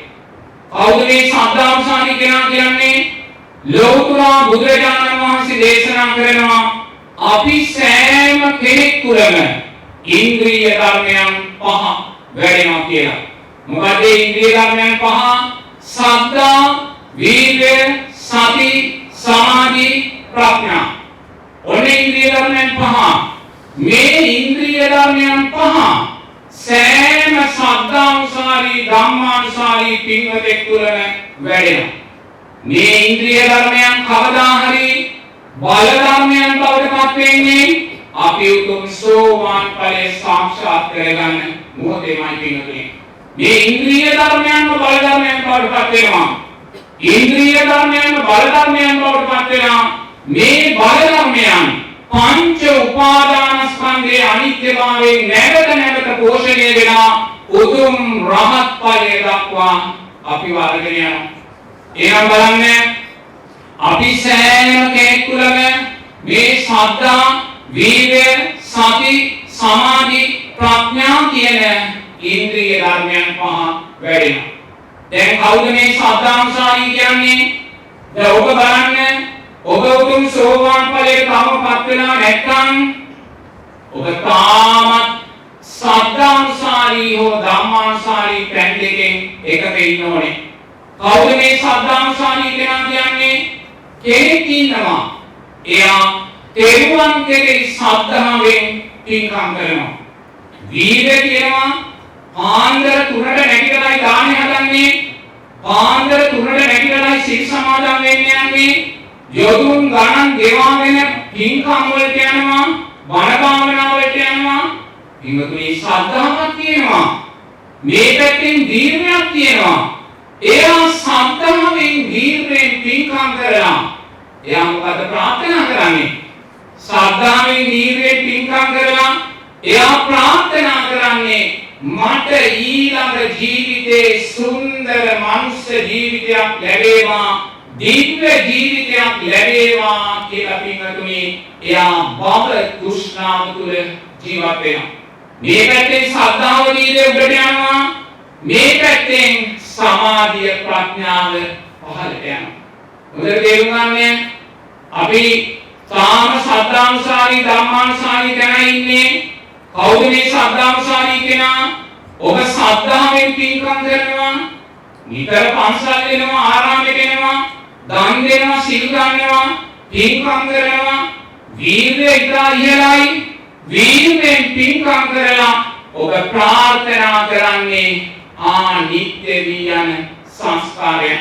කවුද මේ සද්ධානුසාරී කෙනා කියන්නේ? ලෝතුරා බුදුරජාණන් වහන්සේ දේශනා කරනවා අපි සෑම කෙනෙක් තුළම ඉන්ද්‍රිය ධර්මයන් 5 වැඩෙනවා කියලා. මොකද ඉන්ද්‍රිය ධර්මයන් 5? සද්ධා, වීර්ය, සති, සමාධි, ප්‍රඥා. ඔන්නේ ඉන්ද්‍රිය ධර්මයන් 5. මේ ඉන්ද්‍රිය ධර්මයන් 5 සෑම සද්ධානුසාරී ධම්මානුසාරී පින්වතෙක් තුළම වැඩෙනවා. මේ ඉන්ද්‍රිය ධර්මයන් කවදා හරි බල ධර්මයන් බවට පත් වෙන්නේ අපි උතුම් සෝවාන් ඵලය සාක්ෂාත් කරගන්න මොහොතේමයි පින්වතුනි. මේ ඉන්ද්‍රිය ධර්මයන්ම බල ධර්මයන් බවට පත් වෙනවා. ඉන්ද්‍රිය ධර්මයන්ම බල ධර්මයන් බවට පත් වෙනවා. මේ බල ධර්මයන් පංච උපාදානස්කන්ධයේ අනිත්‍යභාවයෙන් නැවත පෝෂණය වෙනවා. උතුම් රහත් ඵලය දක්වා අපි වර්ධනය යනවා. එනම් බලන්න අපි සෑම කෙනෙක් තුළම මේ ශ්‍රද්ධා, වීර්ය, සති, සමාධි, ප්‍රඥා කියන ඉන්ද්‍රිය ධර්මයන් පහ වැඩෙනවා. දැන් කවුද මේ ශ්‍රද්ධානුසාරී කියන්නේ? දැන් ඔබ බලන්න ඔබ උතුම් සෝවාන් ඵලයට තමපත් වෙලා නැත්නම් ඔබ තාමත් ශ්‍රද්ධානුසාරී හෝ ධම්මානුසාරී පැන් දෙකෙන් එකක ඉන්න ඕනේ. කවුද මේ ශ්‍රද්ධානුසාරී කෙනා කියන්නේ? කෙනෙක් ඉන්නවා. එයා තෙරුවන් කෙරෙහි ශ්‍රද්ධාවෙන් පින්කම් කරනවා. වීර්ය කියනවා පාන්දර 3ට නැගිටලායි දානෙ හදන්නේ. පාන්දර 3ට නැගිටලායි සිල් සමාදන් වෙන්න යන්නේ. යොදුන් ගණන් ගෙවාගෙන පින්කම් වලට යනවා. බණ භාවනා වලට යනවා. පින්වතුනි ශ්‍රද්ධාවක් තියෙනවා. මේ පැත්තෙන් වීර්යයක් තියෙනවා. එයා ශ්‍රද්ධාවෙන් වීර්යෙන් පින්කම් කරලා එයා මොකද ප්‍රාර්ථනා කරන්නේ? ශ්‍රද්ධාවෙන් වීර්යෙන් පින්කම් කරලා එයා ප්‍රාර්ථනා කරන්නේ මට ඊළඟ ජීවිතේ සුන්දර මනුෂ්‍ය ජීවිතයක් ලැබේවා, දිව්‍ය ජීවිතයක් ලැබේවා කියලා පින්වතුනි එයා භව තෘෂ්ණාව තුළ ජීවත් වෙනවා. මේ පැත්තෙන් ශ්‍රද්ධාව වීර්යය උඩට යනවා. මේ පැත්තෙන් සමාධිය ප්‍රඥාව පහළට යනවා. හොඳට තේරුම් ගන්න අපි තාම ශ්‍රද්ධානුසාරී ධම්මානුසාරී කෙනා ඉන්නේ. කවුද මේ ශ්‍රද්ධානුසාරී කෙනා? ඔබ ශ්‍රද්ධාවෙන් පින්කම් කරනවා, නිතර පන්සල් වෙනවා, ආරාමයට එනවා, දන් දෙනවා, සිල් ගන්නවා, පින්කම් කරනවා. වීර්යය ඉතා ඉහළයි. වීර්යෙන් පින්කම් කරලා ඔබ ප්‍රාර්ථනා කරන්නේ අනිත්‍ය වී යන සංස්කාරය.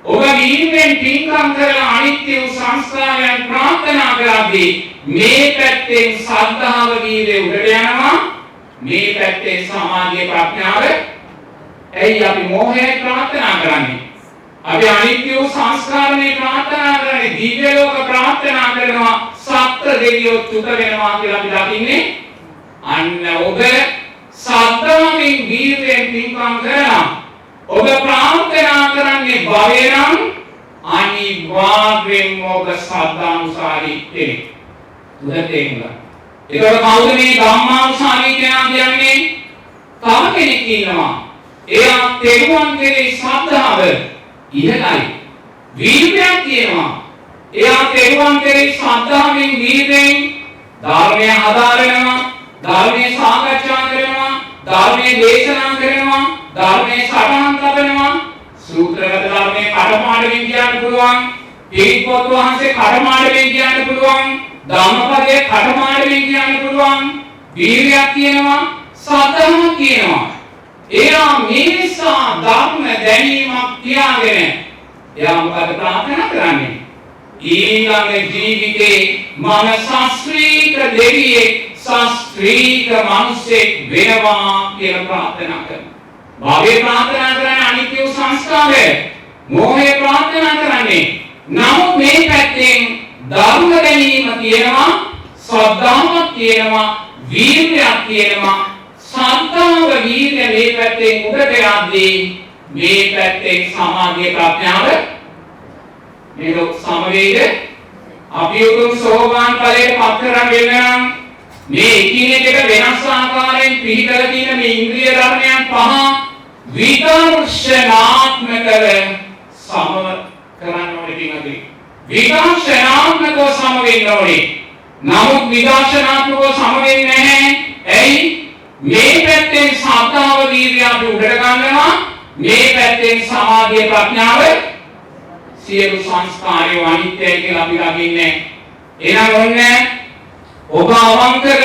ඔබ වීර්යෙන් පින්කම් කරලා අනිත්‍ය වූ සංස්කාරයන් ප්‍රාර්ථනා කරද්දී මේ පැත්තෙන් ශ්‍රද්ධාව වීර්යය උඩට යනවා. මේ පැත්තෙන් සමාධිය ප්‍රඥාව. ඇයි අපි මෝහය ප්‍රාර්ථනා කරන්නේ? අපි අනිත්‍ය වූ සංස්කාරනේ ප්‍රාර්ථනා කරන්නේ. දිව්‍ය ලෝක ප්‍රාර්ථනා කරනවා. සත්ත්ව දෙවියෝ චුත වෙනවා කියලා අපි දකින්නේ. අන්න ඔබ ශ්‍රද්ධාවෙන් වීර්යෙන් පින්කම් කරනවා. ඔබ ප්‍රාර්ථනා කරන්නේ භවය නම් අනිවාර්යෙන්ම ඔබ ශ්‍රද්ධානුසාරී කෙනෙක්. උදේට ඒක කවුද මේ ධම්මානුසාරී කෙනා කියන්නේ? තව කෙනෙක් ඉන්නවා. එයා තෙරුවන් කෙරෙහි ශ්‍රද්ධාව ඉහළයි. වීර්යයක් තියෙනවා. එයා තෙරුවන් කෙරෙහි ශ්‍රද්ධාවෙන් වීර්යෙන් ධර්මය හදාරනවා, ධර්මයේ සාකච්ඡා කරනවා, ධර්මයේ දේශනා කරනවා, ධර්මයේ සටහන් තබනවා. සූත්‍රගත ධර්මයේ කඩමාඩමින් කියන්න පුළුවන්. පිරිපොත් වහන්සේ කඩමාඩමින් කියන්න පුළුවන්. ධම්මපදයේ කඩමාඩමින් කියන්න පුළුවන්. වීර්යයක් තියෙනවා, ශ්‍රද්ධාවක් තියෙනවා. එයා මේසා ධර්ම දැනීමක් තියාගෙන එයා මොකද ප්‍රාර්ථනා කරන්නේ? ඊළඟ ජීවිතේ මම ශාස්ත්‍රීක දෙවියෙක්, ශාස්ත්‍රීක මිනිසෙක් වෙනවා කියලා ප්‍රාර්ථනා කරනවා. භවයේ ප්‍රාර්ථනා කරන්නේ අනිත්‍ය සංස්කාරය. මෝහේ ප්‍රාර්ථනා කරන්නේ. නමුත් මේ පැත්තෙන් ධර්ම දැනීම තියෙනවා, ශ්‍රද්ධාවක් තියෙනවා, වීර්යයක් තියෙනවා. ශ්‍රද්ධාව වීර්ය මේ පැත්තෙන් උඩට යද්දී මේ පැත්තෙන් සමාධිය ප්‍රඥාව මේක සමවේද අපි උතුම් සෝවාන් ඵලයට පත් කරගෙන නම් මේ එකිනෙකට වෙනස් ආකාරයෙන් පිළිතල තියෙන මේ ඉන්ද්‍රිය ධර්මයන් පහ විදර්ශනාත්මකව සමව කරන්න ඕනේ පිටුදී. විදර්ශනාත්මකව සම වෙන්න ඕනේ. නමුත් විදර්ශනාත්මකව සම වෙන්නේ නැහැ. ඇයි? මේ පැත්තෙන් ශ්‍රද්ධාව වීර්යය අපි උඩට ගන්නවා. මේ පැත්තෙන් සමාධිය ප්‍රඥාව සියලු සංස්කාරය අනිත්‍යයි කියලා අපි දකින්නේ. එහෙනම් ඔන්නේ ඔබ අවංකව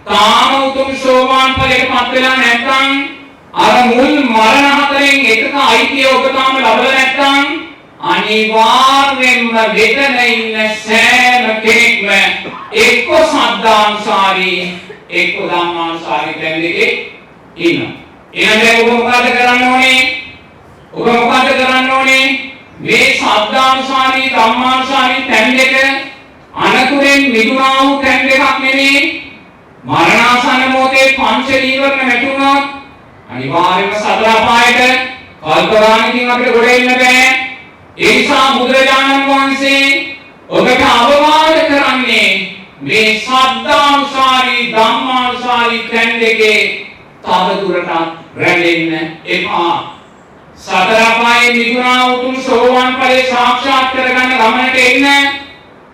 තාම උතුම් සෝවාන් ඵලයට පත් වෙලා නැත්නම් අර මුල් මරණ හතරෙන් එකක අයිතිය ඔබ තාම ලබලා නැත්නම් අනිවාර්යෙන්ම මෙතන ඉන්න සෑම කෙනෙක්ම එක්ක සද්ධානුසාරී එක්ක ධම්මානුසාරී දැන් දෙකේ ඉන්නවා. එහෙනම් ඔබ මොකද කරන්න ඕනේ? ඔබ මොකද කරන්න ඕනේ? මේ සද්ධානුසාරී ධම්මානුසාරී තැන් දෙක අනතුරෙන් මිදුණා වූ තැන් දෙකක් නෙමෙයි. මරණාසන්න මොහොතේ පංච නීවරණ වැටුණොත් අනිවාර්යයෙන්ම සතර අපායට කල්පගානකින් අපිට ගොඩ එන්න බෑ. ඒ නිසා බුදුරජාණන් වහන්සේ ඔබට අවවාද කරන්නේ මේ සද්ධානුසාරී ධම්මානුසාරී තැන් දෙකේ තව දුරටත් රැඳෙන්න එපා. සතර අපායේ මිදුණා උතුම් සෝවාන් ඵලයේ සාක්ෂාත් කරගන්න ගමනට එන්න.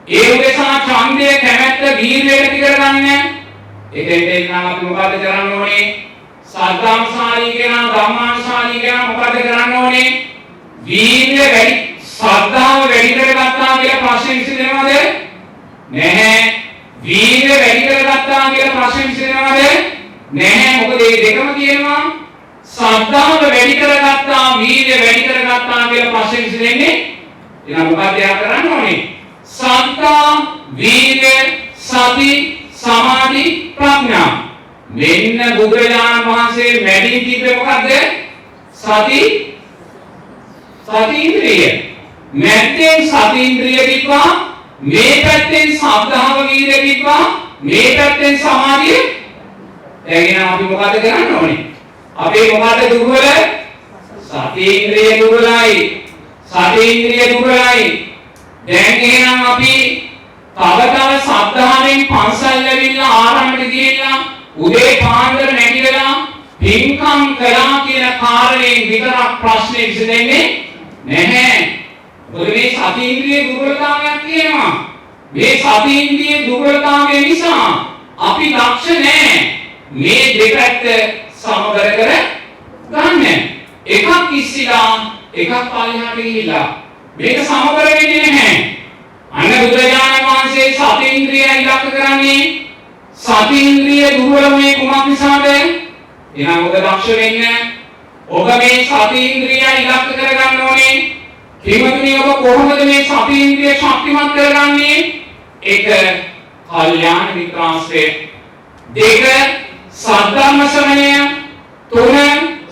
ඒ උදෙසා ඡන්දය කැමැත්ත වීර්යය ඇති කරගන්න. එතෙන්ට එන්නම් අපි මොකද කරන්න ඕනේ? සද්ධානුසාරී කෙනා ධම්මානුසාරී කෙනා මොකද කරන්න ඕනේ? වීර්ය වැඩි ශ්‍රද්ධාව වැඩි කරගත්තා කියලා ප්‍රශ්නේ විසඳෙනවද? නැහැ. වීර්ය වැඩි කරගත්තා කියලා ප්‍රශ්නේ විසඳෙනවද? නැහැ. මොකද මේ දෙකම කියනවා ශ්‍රද්ධාව වැඩි කරගත්තා වීර්ය වැඩි කරගත්තා කියලා ප්‍රශ්නේ විසඳෙන්නේ. එහෙනම් මොකද යා කරන්න ඕනේ? සද්ධා වීර්ය සති සමාධි ප්‍රඥා මෙන්න බුදුරජාණන් වහන්සේ මැදින් තිබ්බේ මොකද්ද? සති ඉන්ද්‍රිය. මැද්දෙන් සති ඉන්ද්‍රිය තිබ්බා, මේ පැත්තෙන් සද්ධාව වීර්ය තිබ්බා, මේ පැත්තෙන් සමාධිය. දැන් අපි මොකද කරන්න ඕනේ? අපේ මොකද දුර්වල? සති ඉන්ද්‍රිය දුර්වලයි. සති ඉන්ද්‍රිය දුර්වලයි. දැන් එහෙනම් අපි තව සද්ධාවෙන් පන්සල් ලැබිලා ආරම්භට ගිහිල්ලා උදේ පාන්දර නැගිටලා පින්කම් කළා කියන කාරණයෙන් විතරක් ප්‍රශ්නේ විසඳෙන්නේ නැහැ. මොකද මේ සති ඉන්ද්‍රිය දුර්වලතාවයක් තියෙනවා. මේ සති ඉන්ද්‍රිය දුර්වලතාවය නිසා අපි දක්ෂ නැහැ. මේ දෙපැත්ත සමබර කර ගන්න. එකක් ඉස්සිලා එකක් පල්ලෙහාට ගිහිල්ලා මේක සමබර වෙන්නේ නැහැ. අන්න බුදුරජාණන් වහන්සේ සති ඉන්ද්‍රිය ඉලක්ක කරන්නේ සති ඉන්ද්‍රිය දුර්වල මේ කුමක් නිසාද? එහෙනම් ඔබ දක්ෂ වෙන්න. ඔබ මේ සති ඉන්ද්‍රිය ඉලක්ක කරගන්න ඕනේ. කිමතුනි ඔබ කොහොමද මේ සති ඉන්ද්‍රිය ශක්තිමත් කරගන්නේ? එක කල්යාණ මිත්‍රාශ්‍රය. දෙක සද්ධර්ම ශ්‍රවණය. තුන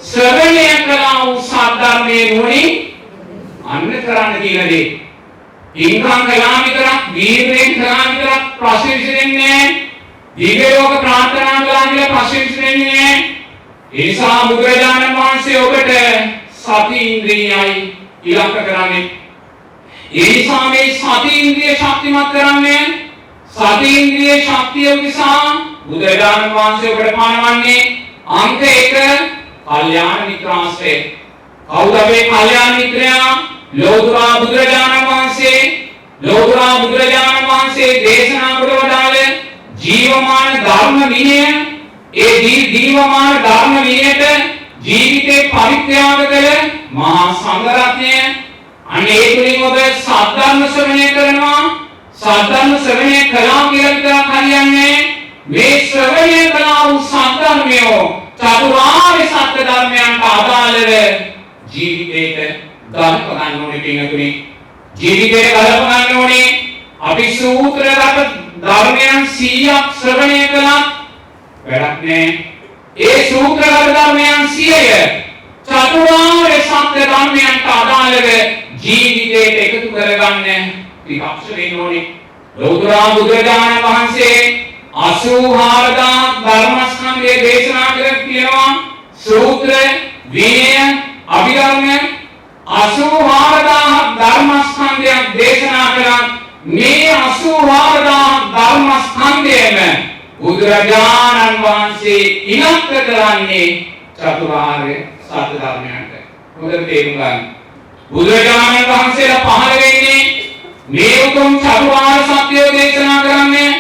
ශ්‍රවණය කළා වූ සද්ධර්මයේ නුවණින් අන්න කරන්න කියන දේ. ඉන්ද්‍රයන් කළා විතරක් වීර්යෙන් කළා විතරක් ප්‍රශ්න විසඳෙන්නේ නැහැ. දිව්‍ය ලෝක ප්‍රාර්ථනා කළා කියලා ප්‍රශ්න විසඳෙන්නේ නැහැ. ඒ නිසා බුදුරජාණන් වහන්සේ ඔබට සති ඉන්ද්‍රියයි ඉලක්ක කරන්නේ. ඒ නිසා මේ සති ඉන්ද්‍රිය ශක්තිමත් කරන්නේ සති ඉන්ද්‍රිය ශක්තිය නිසා බුදුරජාණන් වහන්සේ ඔබට පනවන්නේ අංක 1 කල්යාණ මිත්‍රාශ්‍රය. කවුද මේ කල්යාණ මිත්‍රයා? ලෝතුරා බුදුරජාණන් වහන්සේ. ලෝතුරා බුදුරජාණන් වහන්සේ දේශනා කොට වදාළ ජීවමාන ධර්ම විනය. ඒ ජීවමාන ධර්ම විනයට ජීවිතේ පරිත්‍යාග කළ මහා සංඝ රත්නය. අනේ ඒ තුලින් ඔබ සද්ධර්ම ශ්‍රවණය කරනවා. සද්ධර්ම ශ්‍රවණය කළා කියලා විතරක් හරියන්නේ. මේ ශ්‍රවණය කළා වූ සද්ධර්මය චතුරාර්ය සත්‍ය ධර්මයන්ට අදාළව ජීවිතේට ගලප ගන්න ඕනේ පින්තුනි. ජීවිතේට ගලප ගන්න ඕනේ. අපි සූත්‍රගත ධර්මයන් 100ක් ශ්‍රවණය කළා වැඩක් නෑ. ඒ සූත්‍රගත ධර්මයන් 100ය චතුරාර්ය සත්‍ය ධර්මයන්ට අදාළව ජීවිතේට එකතු කරගන්න විපක්ෂ වෙන්න ඕනේ. ලෞතර බුදුරජාණන් වහන්සේ 84000 ධර්මස්කන්ධය දේශනා කර තියෙනවා. සූත්‍ර විනය අභිධර්ම 84000 ධර්මස්කන්ධයක් දේශනා කළා. මේ 84000 ධර්මස්කන්ධයම බුදුරජාණන් වහන්සේ ඉලක්ක කරන්නේ චතුරාර්ය සත්‍ය ධර්මයන්ට. හොඳට තේරුම් ගන්න. බුදුරජාණන් වහන්සේලා පහළ වෙන්නේ මේ උතුම් චතුරාර්ය සත්‍ය දේශනා කරන්නේ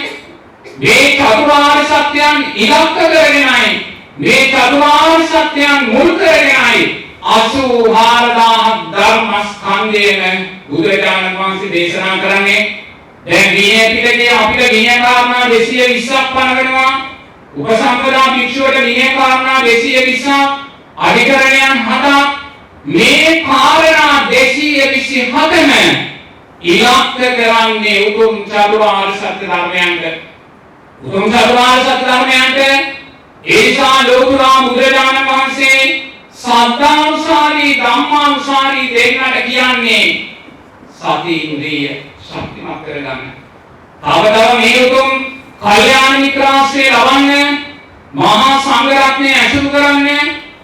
මේ චතුරාර්ය සත්‍යයන් ඉලක්ක කරගෙනයි. මේ චතුරාර්ය සත්‍යයන් මුල් කරගෙනයි 84000 ධර්මස්කන්ධයම බුදුරජාණන් වහන්සේ දේශනා කරන්නේ. දැන් විනය පිටකේ අපිට විනය කාරණා 220ක් පනවනවා. උපසම්පදා භික්ෂුවට විනය කාරණා 220ක්, අධිකරණයන් 7ක්, මේ කාරණා 227ම ඉලක්ක කරන්නේ උතුම් චතුරාර්ය සත්‍ය ධර්මයන්ට. උතුම් චතුරාර්ය සත්‍ය ධර්මයන්ට ඒසා ලෝතුරා බුදුරජාණන් වහන්සේ සද්ධානුසාරී ධම්මානුසාරී දෙන්නට කියන්නේ සති ඉන්ද්‍රිය ශක්තිමත් කරගන්න. තව මේ උතුම් කල්යාණ මිත්‍රාශ්‍රය ලබන්න, මහා සංඝ රත්නය ඇසුරු කරන්න,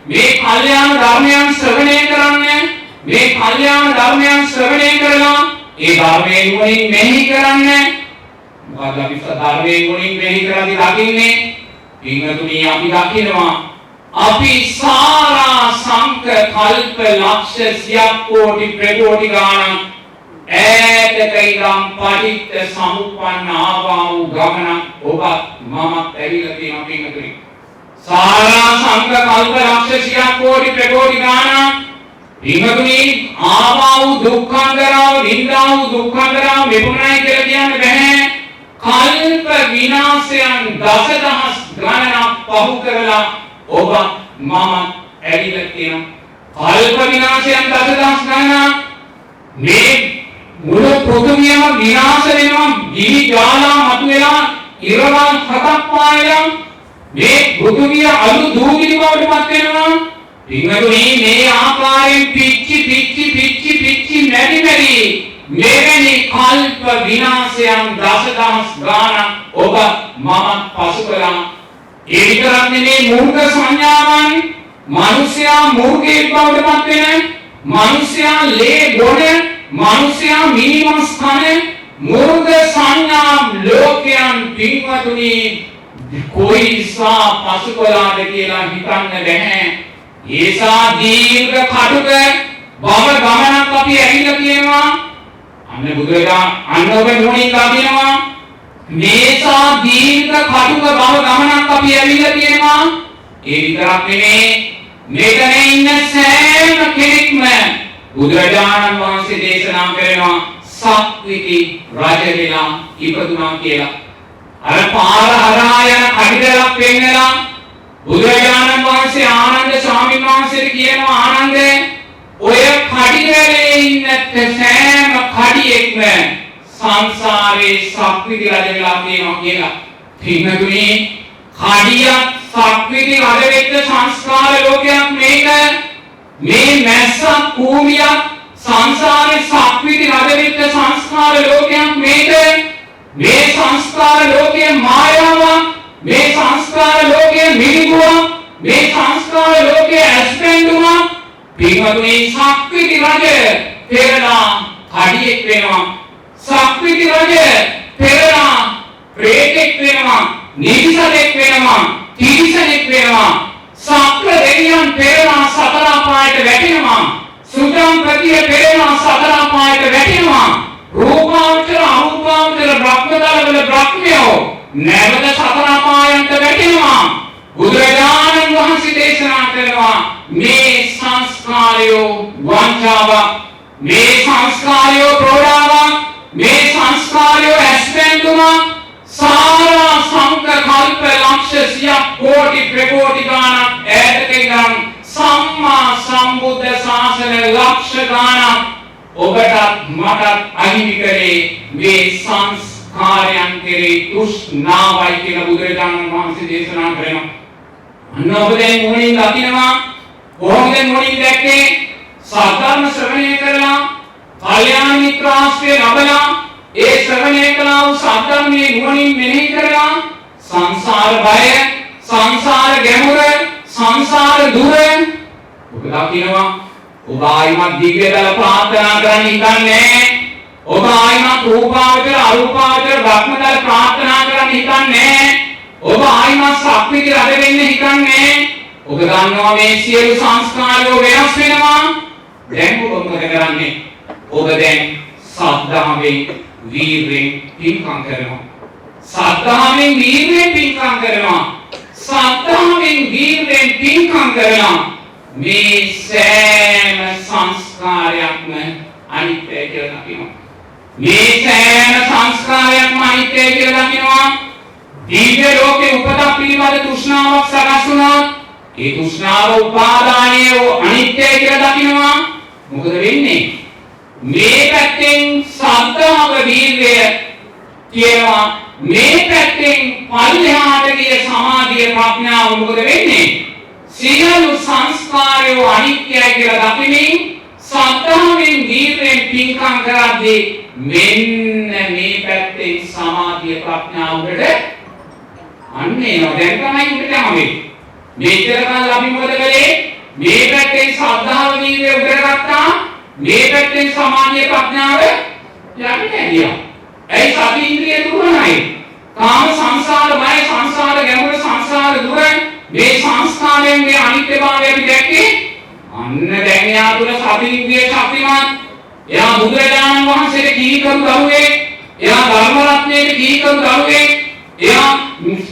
මේ කල්යාණ ධර්මයන් ශ්‍රවණය කරන්න, මේ කල්යාණ ධර්මයන් ශ්‍රවණය කරලා ඒ ධර්මයෙන් මුලින් මෙහි කරන්න. මොකද අපි ධර්මයෙන් මුලින් මෙහි කරලා දකින්නේ පින්වතුනි අපි දකිනවා අපි සාරා සංක කල්ප ලක්ෂ සියක් කෝටි ප්‍රකෝටි ගාණක් ඈතක ඉඳන් පටිච්ච සමුප්පන්න ආවා වූ ගමනක් ඔබත් මමත් ඇවිල්ලා තියෙනවා පින්වතුනි. සාරා සංක කල්ප ලක්ෂ සියක් කෝටි ප්‍රකෝටි ගාණක් පින්වතුනි ආවා වූ දුක්ඛන්දරාව නින්දා වූ දුක්ඛන්දරාව මෙපමණයි කියලා කියන්න බෑ. කල්ප විනාශයන් දසදහස් ගණනක් පහු කරලා ඔබ මම ඇවිල්ලා තියෙනවා. කල්ප විනාශයන් දසදහස් ගණනක් මේ මුළු පෘථිවියම විනාශ වෙනවා. ගිනි ජාලා මතුවලා ඉරවල් හතක් පායලා මේ පෘථිවිය අලු දූවිලි බවට පත් වෙනවා. පින්වතුනි මේ ආකාරයෙන් පිච්චි මෙරි මෙවැනි කල්ප විනාශයන් දසදහස් ගාණක් ඔබ මම පසු කළා. ඒ විතරක් නෙමේ මූර්ඛ සංඥාවන් මිනිසයා මූර්ඛයෙක් බවට පත් වෙන, මිනිසයා ලේ ගොඩ, මිනිසයා මිනිමස් කන මූර්ඛ සංඥා ලෝකයන් පින්වතුනි කොයිසා පසු කළාද කියලා හිතන්න බැහැ. ඒසා දීර්ඝ කටුක බව ගමනක් අපි ඇවිල්ලා තියෙනවා. අන්න බුදුරජාණන් ඔබ නුවණින් දකිනවා මේසා දීර්ඝ කටුක බව ගමනක් අපි ඇවිල්ලා තියෙනවා. ඒ විතරක් නෙමේ මෙතන ඉන්න සෑම කෙනෙක්ම බුදුරජාණන් වහන්සේ දේශනා කරනවා සක්විති රජ වෙලා ඉපදුනා කියලා. අර පාර හරහා යන කඩිදලක් පෙන්නලා බුදුරජාණන් වහන්සේ ආනන්ද ස්වාමීන් වහන්සේට කියනවා ආනන්ද ඔය කඩිවැලේ ඉන්න සෑම කඩියෙක්ම සංසාරේ සක්විති රජ වෙලා තියෙනවා කියලා. පින්වතුනි කඩියක් සක්විති රජ වෙච්ච සංස්කාර ලෝකයක් මේක. මේ මැස්සක් කූමියක් සංසාරේ සක්විති රජ වෙච්ච සංස්කාර ලෝකයක් මේක. මේ සංස්කාර ලෝකයේ මායාවක්, මේ සංස්කාර ලෝකයේ මිනිගුවක්, මේ සංස්කාර ලෝකයේ ඇස්පෙන්ඩුවක්. පින්වතුනි සක්විති රජ පෙරලා කඩියෙක් වෙනවා. සක්විති රජ පෙරලා ප්‍රේතෙක් වෙනවා, නිවිසලෙක් වෙනවා, තිරිසනෙක් වෙනවා. සක්‍ර දෙවියන් පෙරලා සතර අපායට වැටෙනවා. සුතම් ප්‍රතිය පෙරලා සතර අපායට වැටෙනවා. රූපාවචර අරූපාවචර බ්‍රහ්මදලවල බ්‍රහ්මයෝ නැවත සතර අපායන්ට වැටෙනවා. බුදුරජාණන් වහන්සේ දේශනා කරනවා මේ සංස්කාරයෝ වංචාවක්, මේ සංස්කාරයෝ ප්‍රෝඩාවක්, මේ සංස්කාරයෝ ඇස්පෙන්දුමක්. සාරා සංක කල්ප ලක්ෂ සියක් කෝටි ප්‍රකෝටි ගාණක් ඈතක ඉඳන් සම්මා සම්බුද්ධ ශාසන ලක්ෂ ගාණක් ඔබටත් මටත් අහිමි කරේ මේ සංස්කාරයන් කෙරෙහි තෘෂ්ණාවයි කියලා බුදුරජාණන් වහන්සේ දේශනා කරනවා. අන්න ඔබ දැන් මොනින් දකිනවා කොහොමද මොනින් දැක්කේ? සද්ධර්ම ශ්‍රවණය කරලා කල්යාණ මිත්‍ර ආශ්‍රය ලැබලා ඒ ශ්‍රවණය කළා වූ සද්ධර්මයේ නුවණින් මෙනෙහි කරලා සංසාර බය, සංසාර ගැඹුර, සංසාර දුර ඔබ දකිනවා. ඔබ ආයිමත් දිව්‍ය දල ප්‍රාර්ථනා කරන්න හිතන්නේ. ඔබ ආයිමත් රූපාවචර අරූපාවචර බ්‍රහ්ම දල ප්‍රාර්ථනා කරන්න හිතන්නේ. ඔබ ආයිමත් සක්විති රජ වෙන්න හිතන්නේ. ඔබ දන්නවා මේ සියලු සංස්කාරයෝ වෙනස් වෙනවා. දැන් ඔබ මොකද කරන්නේ? ඔබ දැන් සද්ධාවෙන් වීරයෙන් පින්කම් කරනවා. සද්ධාවෙන් වීරයෙන් පින්කම් කරනවා. සද්ධාවෙන් වීරයෙන් පින්කම් කරනවා. මේ සෑම සංස්කාරයක්ම අනිත්‍යයි කියලා කියනවා. මේ සෑම සංස්කාරයක්ම අනිත්‍යයි කියලා කියනවා. දිව්‍ය ලෝකේ උපත පිළිබඳ තෘෂ්ණාවක් සකස් වුණා. ඒ තෘෂ්ණාව උපාදානයේ අනිත්‍යයි කියලා දකිනවා. මොකද වෙන්නේ? මේ පැත්තෙන් සද්ධාව වීර්යය කියනවා. මේ පැත්තෙන් පල්ලෙහාට ගිය සමාධිය ප්‍රඥාව මොකද වෙන්නේ? සියලු සංස්කාරය අනිත්‍යයි කියලා දකිමින් සද්ධාවෙන් වීර්යයෙන් පින්කම් කරද්දී මෙන්න මේ පැත්තෙන් සමාධිය ප්‍රඥාව උඩට අන්නේ නෝ දැන් තමයි උඩට යන්නේ. මේකල කල් අපි මොකද කළේ? මේ පැත්තෙන් සද්ධාව වීර්යය උඩට ගත්තා. මේ පැත්තෙන් සමාධිය ප්‍රඥාව යන්නේ ගියා. ඒ සති ඉන්ද්‍රිය දුරයි. කාම සංසාරමය සංසාර ගැඹුරු සංසාර දුර මේ සංස්කාරයෙන් අනිත්‍යභාවය අපි දැක්කේ. අන්න දැන් යා තුල සති ඉන්ද්‍රිය ශක්තිමත්. එයා බුදුරජාණන් වහන්සේට කීකරු දරුවෙක්. එයා ධර්ම රත්නයේ කීකරු දරුවෙක්. එයා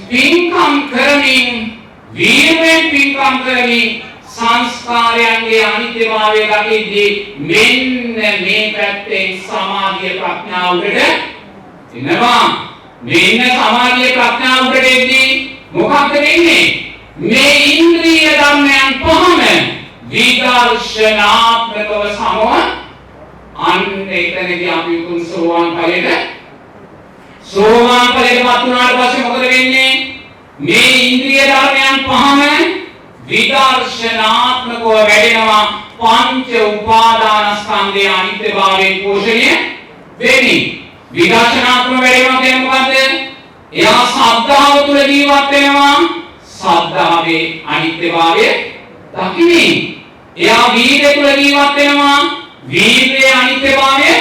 පින්කම් කරමින් වීරයෙන් පින්කම් කරමින් සංස්කාරයන්ගේ අනිත්‍යභාවය දකිද්දී මෙන්න මේ පැත්තෙන් සමාධිය ප්‍රඥාව උඩට එනවා. මෙන්න සමාධිය ප්‍රඥාව උඩට එද්දී මොකක්ද වෙන්නේ? මේ ඉන්ද්‍රිය ධර්මයන් පහම විදර්ශනාත්මකව සමව අන්න එතනදී අපි උතුම් සෝවාන් ඵලයට පත් වුණාට පස්සේ මොකද වෙන්නේ? මේ ඉන්ද්‍රිය ධර්මයන් පහම විදර්ශනාත්මකව වැඩෙනවා. පංච උපාදානස්කන්ධයේ අනිත්‍යභාවයෙන් පෝෂණය වෙන්නේ. විදර්ශනාත්මක වැඩෙනවා කියන්නේ මොකද්ද? එයා ශ්‍රද්ධාව තුළ ජීවත් වෙනවා. ශ්‍රද්ධාවේ අනිත්‍යභාවය දකිමින් එයා වීර්ය තුළ ජීවත් වෙනවා. වීර්යයේ අනිත්‍යභාවය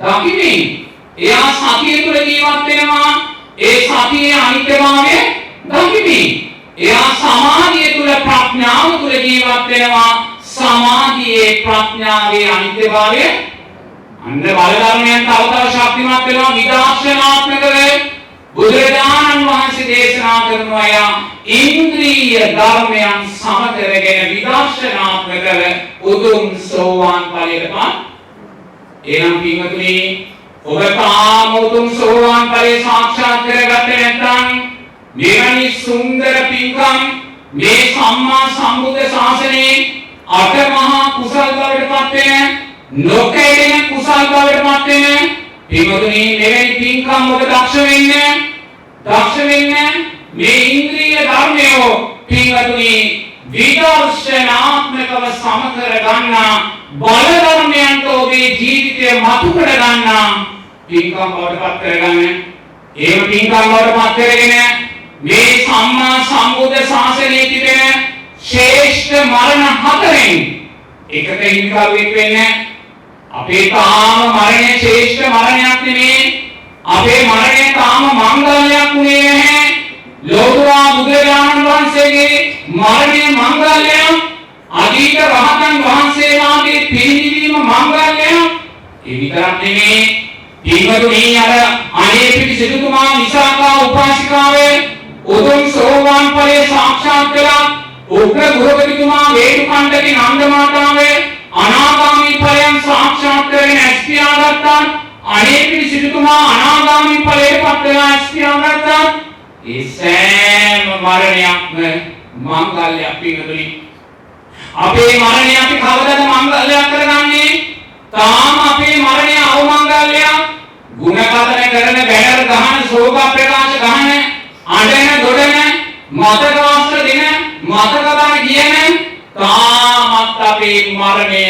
දකිමින් එයා සතිය තුළ ජීවත් වෙනවා. ඒ සතියේ අනිත්‍යභාවය දකිමින් එයා සමාධිය තුළ ප්‍රඥාව තුළ ජීවත් වෙනවා. සමාධියේ ප්‍රඥාවේ අනිත්‍යභාවය අන්න බල ධර්මයන් තව තව ශක්තිමත් වෙනවා. විදර්ශනාත්මකව බුදුරජාණන් වහන්සේ දේශනා කරනවා යා ඉන්ද්‍රිය ධර්මයන් සමතරගෙන විදර්ශනාත්මකව උතුම් සෝවාන් ඵලයටපත්. එනම් පින්වතුනි ඔබ තාම උතුම් සෝවාන් ඵලය සාක්ෂාත් කරගත්තේ නැත්නම් මෙවැනි සුන්දර පින්කම් මේ සම්මා සම්බුද්ධ ශාසනයේ අටමහා කුසල් බවටපත් වෙන නොකැඩෙන කුසල් බවටපත් වෙන පින්වතුනි මෙවැනි පින්කම් ඔබ දක්ෂ වෙන්න මේ ඉන්ද්‍රිය ධර්මය පින්වතුනි විදර්ශනාත්මකව සමකර ගන්නා බල ධර්මයන්ට ඔබේ ජීවිතය මතු කර ගන්නා පින්කම් බවටපත් කරගන්න. ඒව පින්කම් බවටපත් කරගෙන මේ සම්මා සම්බුද්ධ ශාසනයේ තිබෙන ශ්‍රේෂ්ඨ මරණ හතරෙන් එකක හිමිකරුවෙක් වෙන්න. අපේ තාම මරණය ශ්‍රේෂ්ඨ මරණයක් නෙමෙයි. අපේ මරණය තාම මංගල්‍යයක් උනේ නැහැ. ලෝතුරා බුදුරජාණන් වහන්සේගේ මරණය මංගල්‍යයක්. අතීත රහතන් වහන්සේලාගේ පිරිනිවීම මංගල්‍යයක්. ඒ විතරක් නෙමෙයි. පින්වතුනි අර අනේපිටි සිටුතුමා විසාකා උපාසිකාවේ උතුම් සෝවාන් ඵලයේ සාක්ෂාත් කළා. උග්‍ර ගෘහපතිතුමා වේදුකණ්ඩගේ නන්ද මාතාවේ අනාගාමී ඵලයන් සාක්ෂාත් කරගෙන ඇස්පියා ගත්තා. අනේපිටි සිටුතුමා අනාගාමී ඵලයට පත් වෙලා ඇස්පියා ගත්තා. ඒ සෑම මරණයක්ම මංගල්‍යයක් පිටුතුනි. අපේ මරණය අපි කවදාද මංගල්‍යයක් කරගන්නේ? තාම අපේ මරණය අවමංගල්‍යයක්. ගුණ කතන කරන බැනර් ගහන ශෝක ප්‍රකාශ ගහන අඬන දොඩන මතක වස්ත්‍ර දෙන මතක බණ කියන තාමත් අපේ මරණය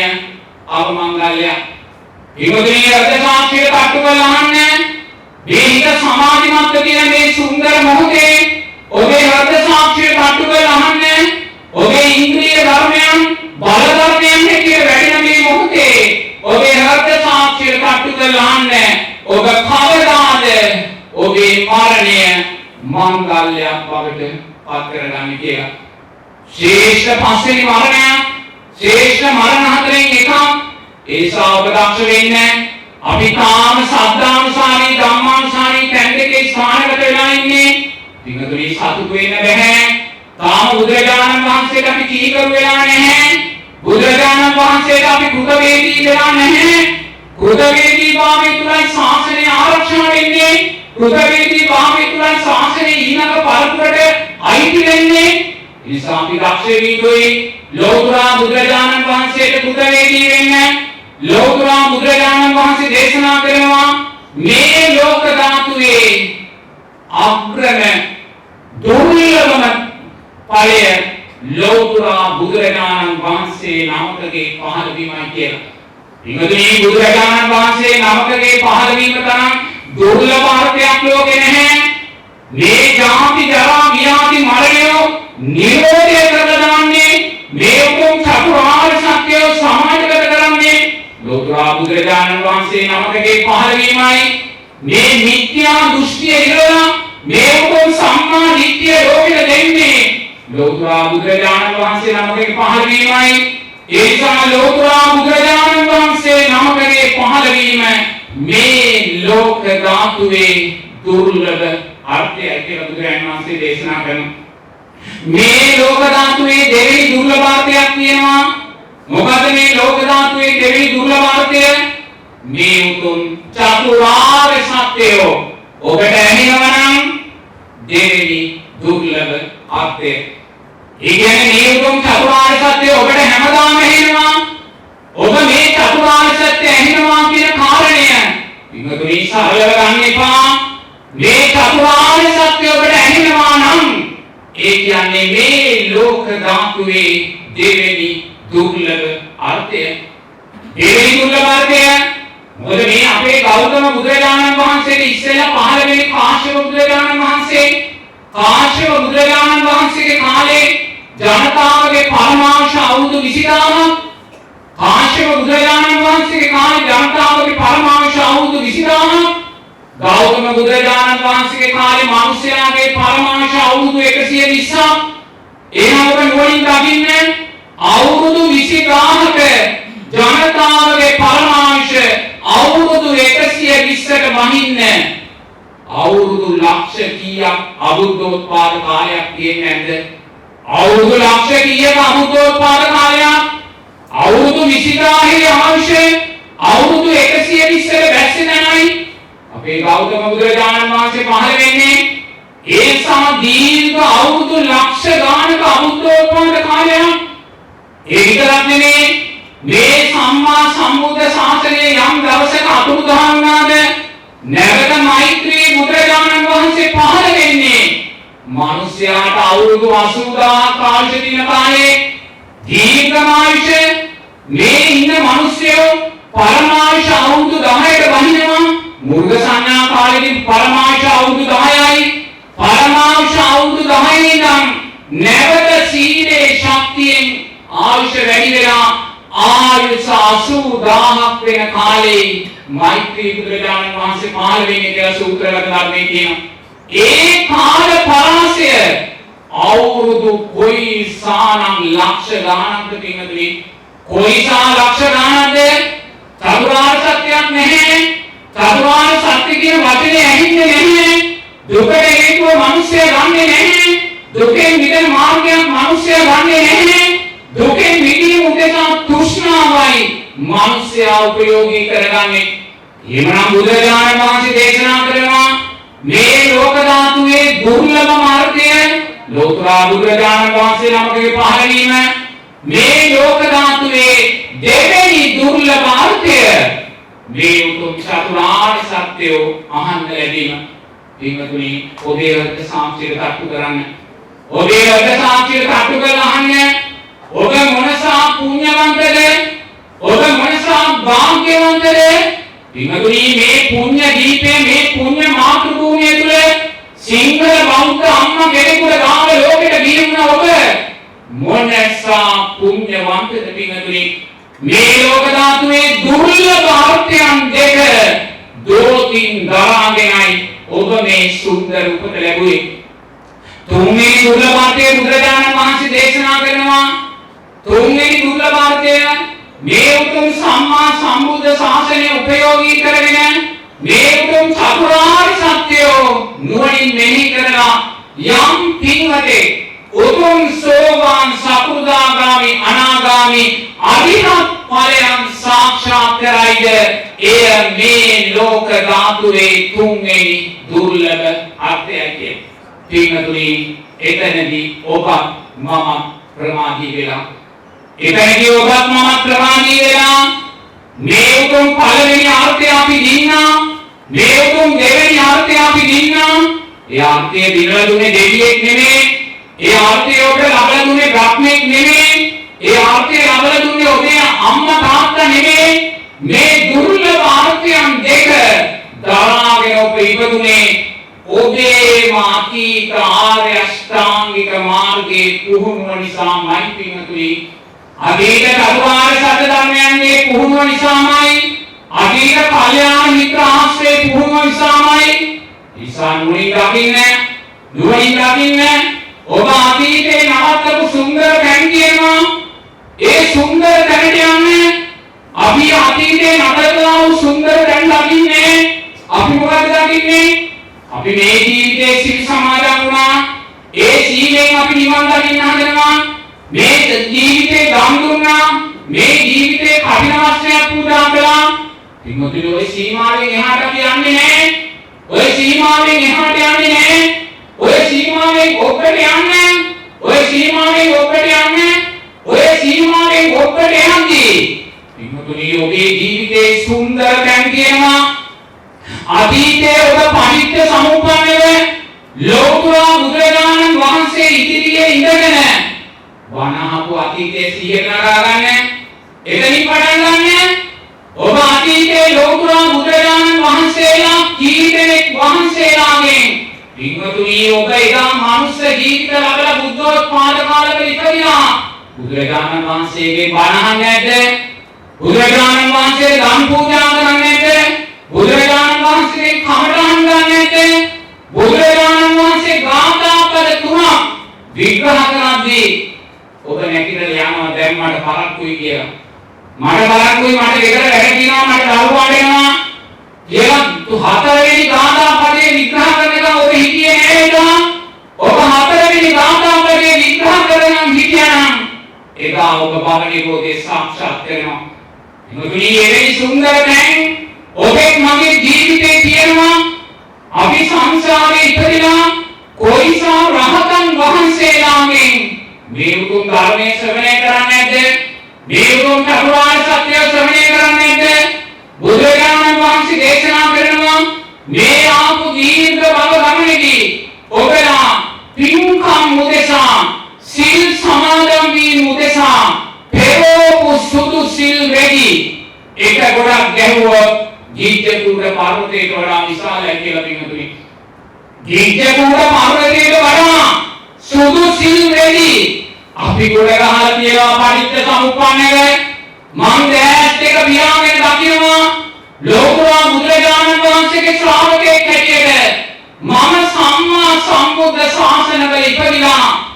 අවමංගල්‍යයක්. ඉමුදිනේ රද සාක්ෂියට කටු කරලා අහන්නේ මේ හිත සමාධිමත් කියන මේ සුන්දර මොහොතේ ඔබේ රද සාක්ෂියට කටු කරලා අහන්නේ ඔබේ ඉන්ද්‍රිය ධර්මයන් බල ධර්මයන් හැටියට වැඩෙන මේ මොහොතේ ඔබේ හෘද සාක්ෂියට කටු කරලා අහන්නේ ඔබ කවදාද ඔබේ මරණය මංගල්‍යයක් බවට පත් කරගන්නේ කියලා. ශ්‍රේෂ්ඨ පස්වෙනි මරණය ශ්‍රේෂ්ඨ මරණ හතරෙන් එකක්. ඒ ශ්‍රාවක දක්ෂ වෙන්නේ අපි තාම සද්ධානුසාරී ධම්මානුසාරී තැන් දෙකේ ස්ථානගත වෙලා ඉන්නේ. පින්වතුනි සතුටු වෙන්න බෑ. තාම බුදුරජාණන් වහන්සේට අපි කීකරු වෙලා නැහැ. බුදුරජාණන් වහන්සේට අපි කෘතවේදී වෙලා නැහැ. කෘතවේදී භාවය තුලයි ශාසනය ආරක්ෂා වෙන්නේ. කෘතවේදී භාවය තුලයි ශාසනය ඊළඟ පරපුරට අයිති වෙන්නේ. නිසා අපි දක්ෂ වීදුයි ලෝතුරා බුදුරජාණන් වහන්සේට බුද්ධ වේදී වෙන්න. ලෝතුරා බුදුරජාණන් වහන්සේ දේශනා කරනවා මේ ලෝක ධාතුවේ අග්‍රම දුර්ලභම ඵලය ලෝතුරා බුදුරජාණන් වහන්සේ නමකගේ පහළ වීමයි කියලා. ඉංග්‍රීසි බුදුරජාණන් වහන්සේ නමකගේ පහළ වීම තරම් දුර්ලභ අර්ථයක් ලෝකේ නැහැ. මේ ජාති ජරා ව්‍යාධි මරණය නිරෝධය කරලා දාන්නේ මේ උතුම් චතුරාර්ය සත්‍යය සමාජගත කරන්නේ ලෝතුරා බුදුරජාණන් වහන්සේ නමකගේ පහළ වීමයි. මේ මිත්‍යා දෘෂ්ටිය ඉරලා මේ උතුම් සම්මා දිට්ඨිය ලෝකෙට දෙන්නේ ලෝතුරා බුදුරජාණන් වහන්සේ නමකගේ පහළ වීමයි. ඒ නිසා ලෝතුරා බුදුරජාණන් වහන්සේ නමකගේ පහළ වීම මේ ලෝක ධාතුවේ දුර්ලභ අර්ථයයි කියලා බුදුරජාණන් වහන්සේ දේශනා කරනවා. මේ ලෝක ධාතුවේ දෙවෙනි දුර්ලභාර්ථයක් තියෙනවා. මොකද මේ ලෝක ධාතුවේ දෙවෙනි දුර්ලභාර්ථය මේ උතුම් චතුරාර්ය සත්‍යය ඔබට ඇහෙනවා නම් දෙවෙනි දුර්ලභ අර්ථය. ඒ කියන්නේ මේ උතුම් චතුරාර්ය සත්‍යය ඔබට හැමදාම ඇහෙනවා. ඔබ මේ චතුරාර්ය සත්‍ය ඇහෙනවා කියන කාරණය විමතුනි සරලව ගන්න එපා. මේ චතුරාර්ය සත්‍ය ඔබට ඇහෙනවා නම් ඒ කියන්නේ මේ ලෝක ධාතුවේ දෙවෙනි දුර්ලභ අර්ථය. දෙවෙනි දුර්ලභ අර්ථය මොකද මේ අපේ ගෞතම බුදුරජාණන් වහන්සේට ඉස්සෙල්ලා පහළ වෙන්නේ කාශ්‍යප බුදුරජාණන් වහන්සේ. කාශ්‍යප බුදුරජාණන් වහන්සේගේ කාලේ ජනතාවගේ පරමාංශ අවුරුදු 20000ක්. කාශ්‍යප බුදුරජාණන් වහන්සේගේ කාලේ ජනතාවගේ පරමාංශ අවුරුදු 20000ක්. ගෞතම බුදුරජාණන් වහන්සේගේ කාලේ මිනිස්යාගේ පරමාංශ අවුරුදු 120ක්. එහෙනම් ඔබ නුවණින් දකින්න අවුරුදු 20000ක ජනතාවගේ පරමාංශ අවුරුදු 120කට වහින්න අවුරුදු ලක්ෂ කීයක් අබුද්ධෝත්පාද කාලයක් තියෙන්නේ නැද්ද? අවුරුදු ලක්ෂ කීයක අබුද්ධෝත්පාද කාලයක් අවුරුදු 20000 අවශ්‍ය අවුරුදු 120කට බැස්සේ නැණයි අපේ ගෞතම බුදුරජාණන් වහන්සේ පහළ වෙන්නේ. ඒ සම දීර්ඝ අවුරුදු ලක්ෂ ගානක අබුද්ධෝත්පාද කාලයක්. ඒ විතරක් නෙමෙයි මේ සම්මා සම්බුද්ධ ශාසනයේ යම් දවසක අතුරුදහන් වුණාද නැවත මෛත්‍රී බුදුරජාණන් වහන්සේ පහළ වෙන්නේ මිනිස්යාට අවුරුදු 80000 ආයුෂ දින කාලේ දීර්ඝායුෂ මේ ඉන්න මිනිස්සුયો පරමායුෂ අවුරුදු 10කට වහිනවා. මුර්ග සංඥා කාලෙදී පරමායුෂ අවුරුදු 10යි. පරමායුෂ අවුරුදු 10 ඉඳන් නැවත සීලේ ශක්තියෙන් ආයුෂ වැඩි වෙලා ආයුෂ 80000ක් වෙන කාලේ මෛත්‍රී බුදුරජාණන් වහන්සේ පහළ වෙන්නේ කියලා සූත්‍රගත ධර්මයේ කියනවා. ඒ කාල පරාසය අවුරුදු කොයිසානම් ලක්ෂ ගානක්ද පින්වතුනි? කොයිසා ලක්ෂ ගානක්ද? චතුරාර්ය සත්‍යයක් නැහැ. චතුරාර්ය සත්‍ය කියන වචනේ ඇහින්නේ නැහැ. දුකට හේතුව මිනිස්සය ගන්නෙ නැහැ. දුකෙන් මිදෙන මාර්ගයක් මිනිස්සය ගන්නෙ නැහැ. දුකෙන් මිදීම උදෙසා තෘෂ්ණාවයි මිනිස්සයා උපයෝගී කරගන්නේ. එහෙමනම් බුදුරජාණන් වහන්සේ දේශනා කරනවා මේ ලෝක ධාතුවේ දුර්ලභ මාර්ගය ලෝතුරා බුදුරජාණන් වහන්සේ නමකගේ පහළ වීම මේ ලෝක ධාතුවේ දෙවෙනි දුර්ලභ මාර්ගය මේ උතුම් චතුරාර්ය සත්‍යය අහන්න ලැබීම. පින්වතුනි ඔබේ වර්ග සාක්ෂියට කටු කරන්න. ඔබේ වර්ග සාක්ෂියට කටු කරලා අහන්න. ඔබ මොනසා පුණ්‍යවන්තද? ඔබ මොනසා භාග්‍යවන්තද? පින්වතුනි මේ පුණ්‍ය දීපේ මේ පුණ්‍ය මාතෘ භූමිය තුල සිංහල බෞද්ධ අම්මා කෙනෙකුට ගාම ලෝකෙට ගිහින් ඔබ මොනසා පුණ්‍යවන්තද? පින්වතුනි මේ ලෝක ධාතුවේ දුර්ලභ අර්ථයන් දෙක දෝතින් දරාගෙනයි ඔබ මේ සුන්දර උපත ලැබුවේ. තුන්වෙනි දුර්ලභ අර්ථය බුදුරජාණන් වහන්සේ දේශනා කරනවා. තුන්වෙනි දුර්ලභ අර්ථය මේ උතුම් සම්මා සම්බුද්ධ ශාසනය උපයෝගී කරගෙන මේ උතුම් චතුරාර්ය සත්‍යය නුවණින් මෙහි කරලා යම් පින්වතේ උතුම් සෝවාන් සකෘදාගාමි අනාගාමි අරිහත් ඵලයන් සාක්ෂාත් කරයිද එය මේ ලෝක ධාතුවේ තුන්වෙනි දුර්ලභ අර්ථයයි. පින්වතුනි එතනදී ඔබ මම ප්‍රමාදී වෙලා එතනදී ඔබත් මම ප්‍රමාදී වෙලා මේ උතුම් පළවෙනි ආර්ථය අපි දින්නා මේ උතුම් දෙවෙනි ආර්ථය අපි දින්නා ඒ ආර්ථය දිනලා දුන්නේ දෙවියෙක් නෙමෙයි ඒ ආර්ථය ඔබට ලබලා දුන්නේ බ්‍රහ්මෙක් නෙමෙයි ඒ ආර්ථය ලබලා දුන්නේ ඔබේ අම්මා තාත්තා නෙමෙයි මේ දුර්ලභ ආර්ථයන් දෙක දරාගෙන ඔබ ඉපදුනේ ඔබේ මාතීත ආර්ය අෂ්ටාංගික මාර්ගයේ පුහුණුව නිසාමයි පින්තුනි අදීත කරුණාර සත්‍ය ධර්මයන්ගේ පුහුණුව නිසාමයි අදීත කල්යාණ මිත්‍ර ආශ්‍රයේ පුහුණුව නිසාමයි නිසා නුවණින් දකින්න ඔබ අතීතේ නවත්තපු සුන්දර තැන් කියනවා ඒ සුන්දර තැනට යන්නේ අපි අතීතේ නවත්තලා වූ සුන්දර තැන් දකින්නේ අපි මොකද දකින්නේ අපි මේ ජීවිතයේ සිල් සමාදන් වුණා ඒ සීලෙන් අපි නිවන් දකින්න හදනවා මේ ජීවිතේ දන් දුන්නා මේ ජීවිතේ කഠින වස්ත්‍රයක් පූජා කළා පින්වතුනි ඔය සීමාවෙන් එහාට යන්නේ නැහැ ඔය සීමාවෙන් එහාට යන්නේ නැහැ ඔය සීමාවෙන් ඔබට යන්නේ ඔය සීමාවෙන් ඔබට යන්නේ ඔය සීමාවෙන් ඔබට යන්නේ පින්වතුනි ඔබේ ජීවිතේ සුන්දර තැන් කියනවා අතීතයේ ඔබ පරිත්‍ය සමුප්පන්නව ලෝතුරා බුදුරජාණන් වහන්සේ ඉදිරියේ ඉඳගෙන වනහපු අතීතයේ සිහිය නගා ගන්න එතනින් පටන් ගන්න ඔබ අතීතයේ ලෝතුරා බුදුරජාණන් වහන්සේලා කීදෙනෙක් වහන්සේලාගෙන් පින්වතුනි ඔබ එදා මනුස්ස ජීවිත ලැබලා බුද්ධෝත්පාද කාලෙක ඉපදිනා බුදුරජාණන් වහන්සේගේ බණ අහන්නේ නැද්ද බුදුරජාණන් වහන්සේ ධම් පූජා කරන්නේ නැද්ද බුදුරජාණන් වහන්සේ කමඨාන් ගන්නට බුදුරජාණන් වහන්සේ ගාථා පද තුනක් විග්‍රහ කරද්දී ඔබ නැතිලා යනවා දැන් මට බලක්කුයි කියලා මට බලක්කුයි මට ගෙදර වැඩ තියෙනවා මට දරුවා වෙනවා කියලා හතරවෙනි ගාථා පදේ විග්‍රහ කරනකම් ඔබ හිතියේ නේද ඔබ හතරවෙනි ගාථා පදේ විග්‍රහ කරනනම් හිතියනම් එදා ඔබ භවනේ බෝධි සාක්ෂාත් වෙනවා එමුතුනි එවැනි සුන්දර තැන් ඔබේ මගේ ජීවිතේ තියෙනවා අපි සංසාරේ ඉපදිනා කොයිසා රහතන් වහන්සේලාගෙන් මේ උතුම් ධර්මයේ ශ්‍රවණය කරන්නේ නැද්ද මේ උතුම් චතුරාර්ය සත්‍ය ශ්‍රවණය කරන්නේ නැද්ද බුදුරජාණන් වහන්සේ දේශනා කරනවා මේ ආපු දීර්ඝ භව ගමනේදී ඔබලා පින්කම් උදෙසා සිල් සමාදන් වීම උදෙසා පෙරෝපු සුදු සිල් රැකී එක ගොඩක් ගැහුවොත් ගීජ්ජකූට පර්වතයට වඩා විශාලයි කියලා පින්වතුනි. ගීජ්ජකූට පර්වතයට වඩා සුදු සිල් රැදි අපි ගොඩ ගහලා තියලා පරිත්‍ය සමුප්පන්නක මං දැස් දෙක පියාගෙන දකිනවා ලෝකවා බුදුරජාණන් වහන්සේගේ ශ්‍රාවකෙක් හැටියට මම සම්මා සම්බුද්ධ ශාසනවල ඉපදිලා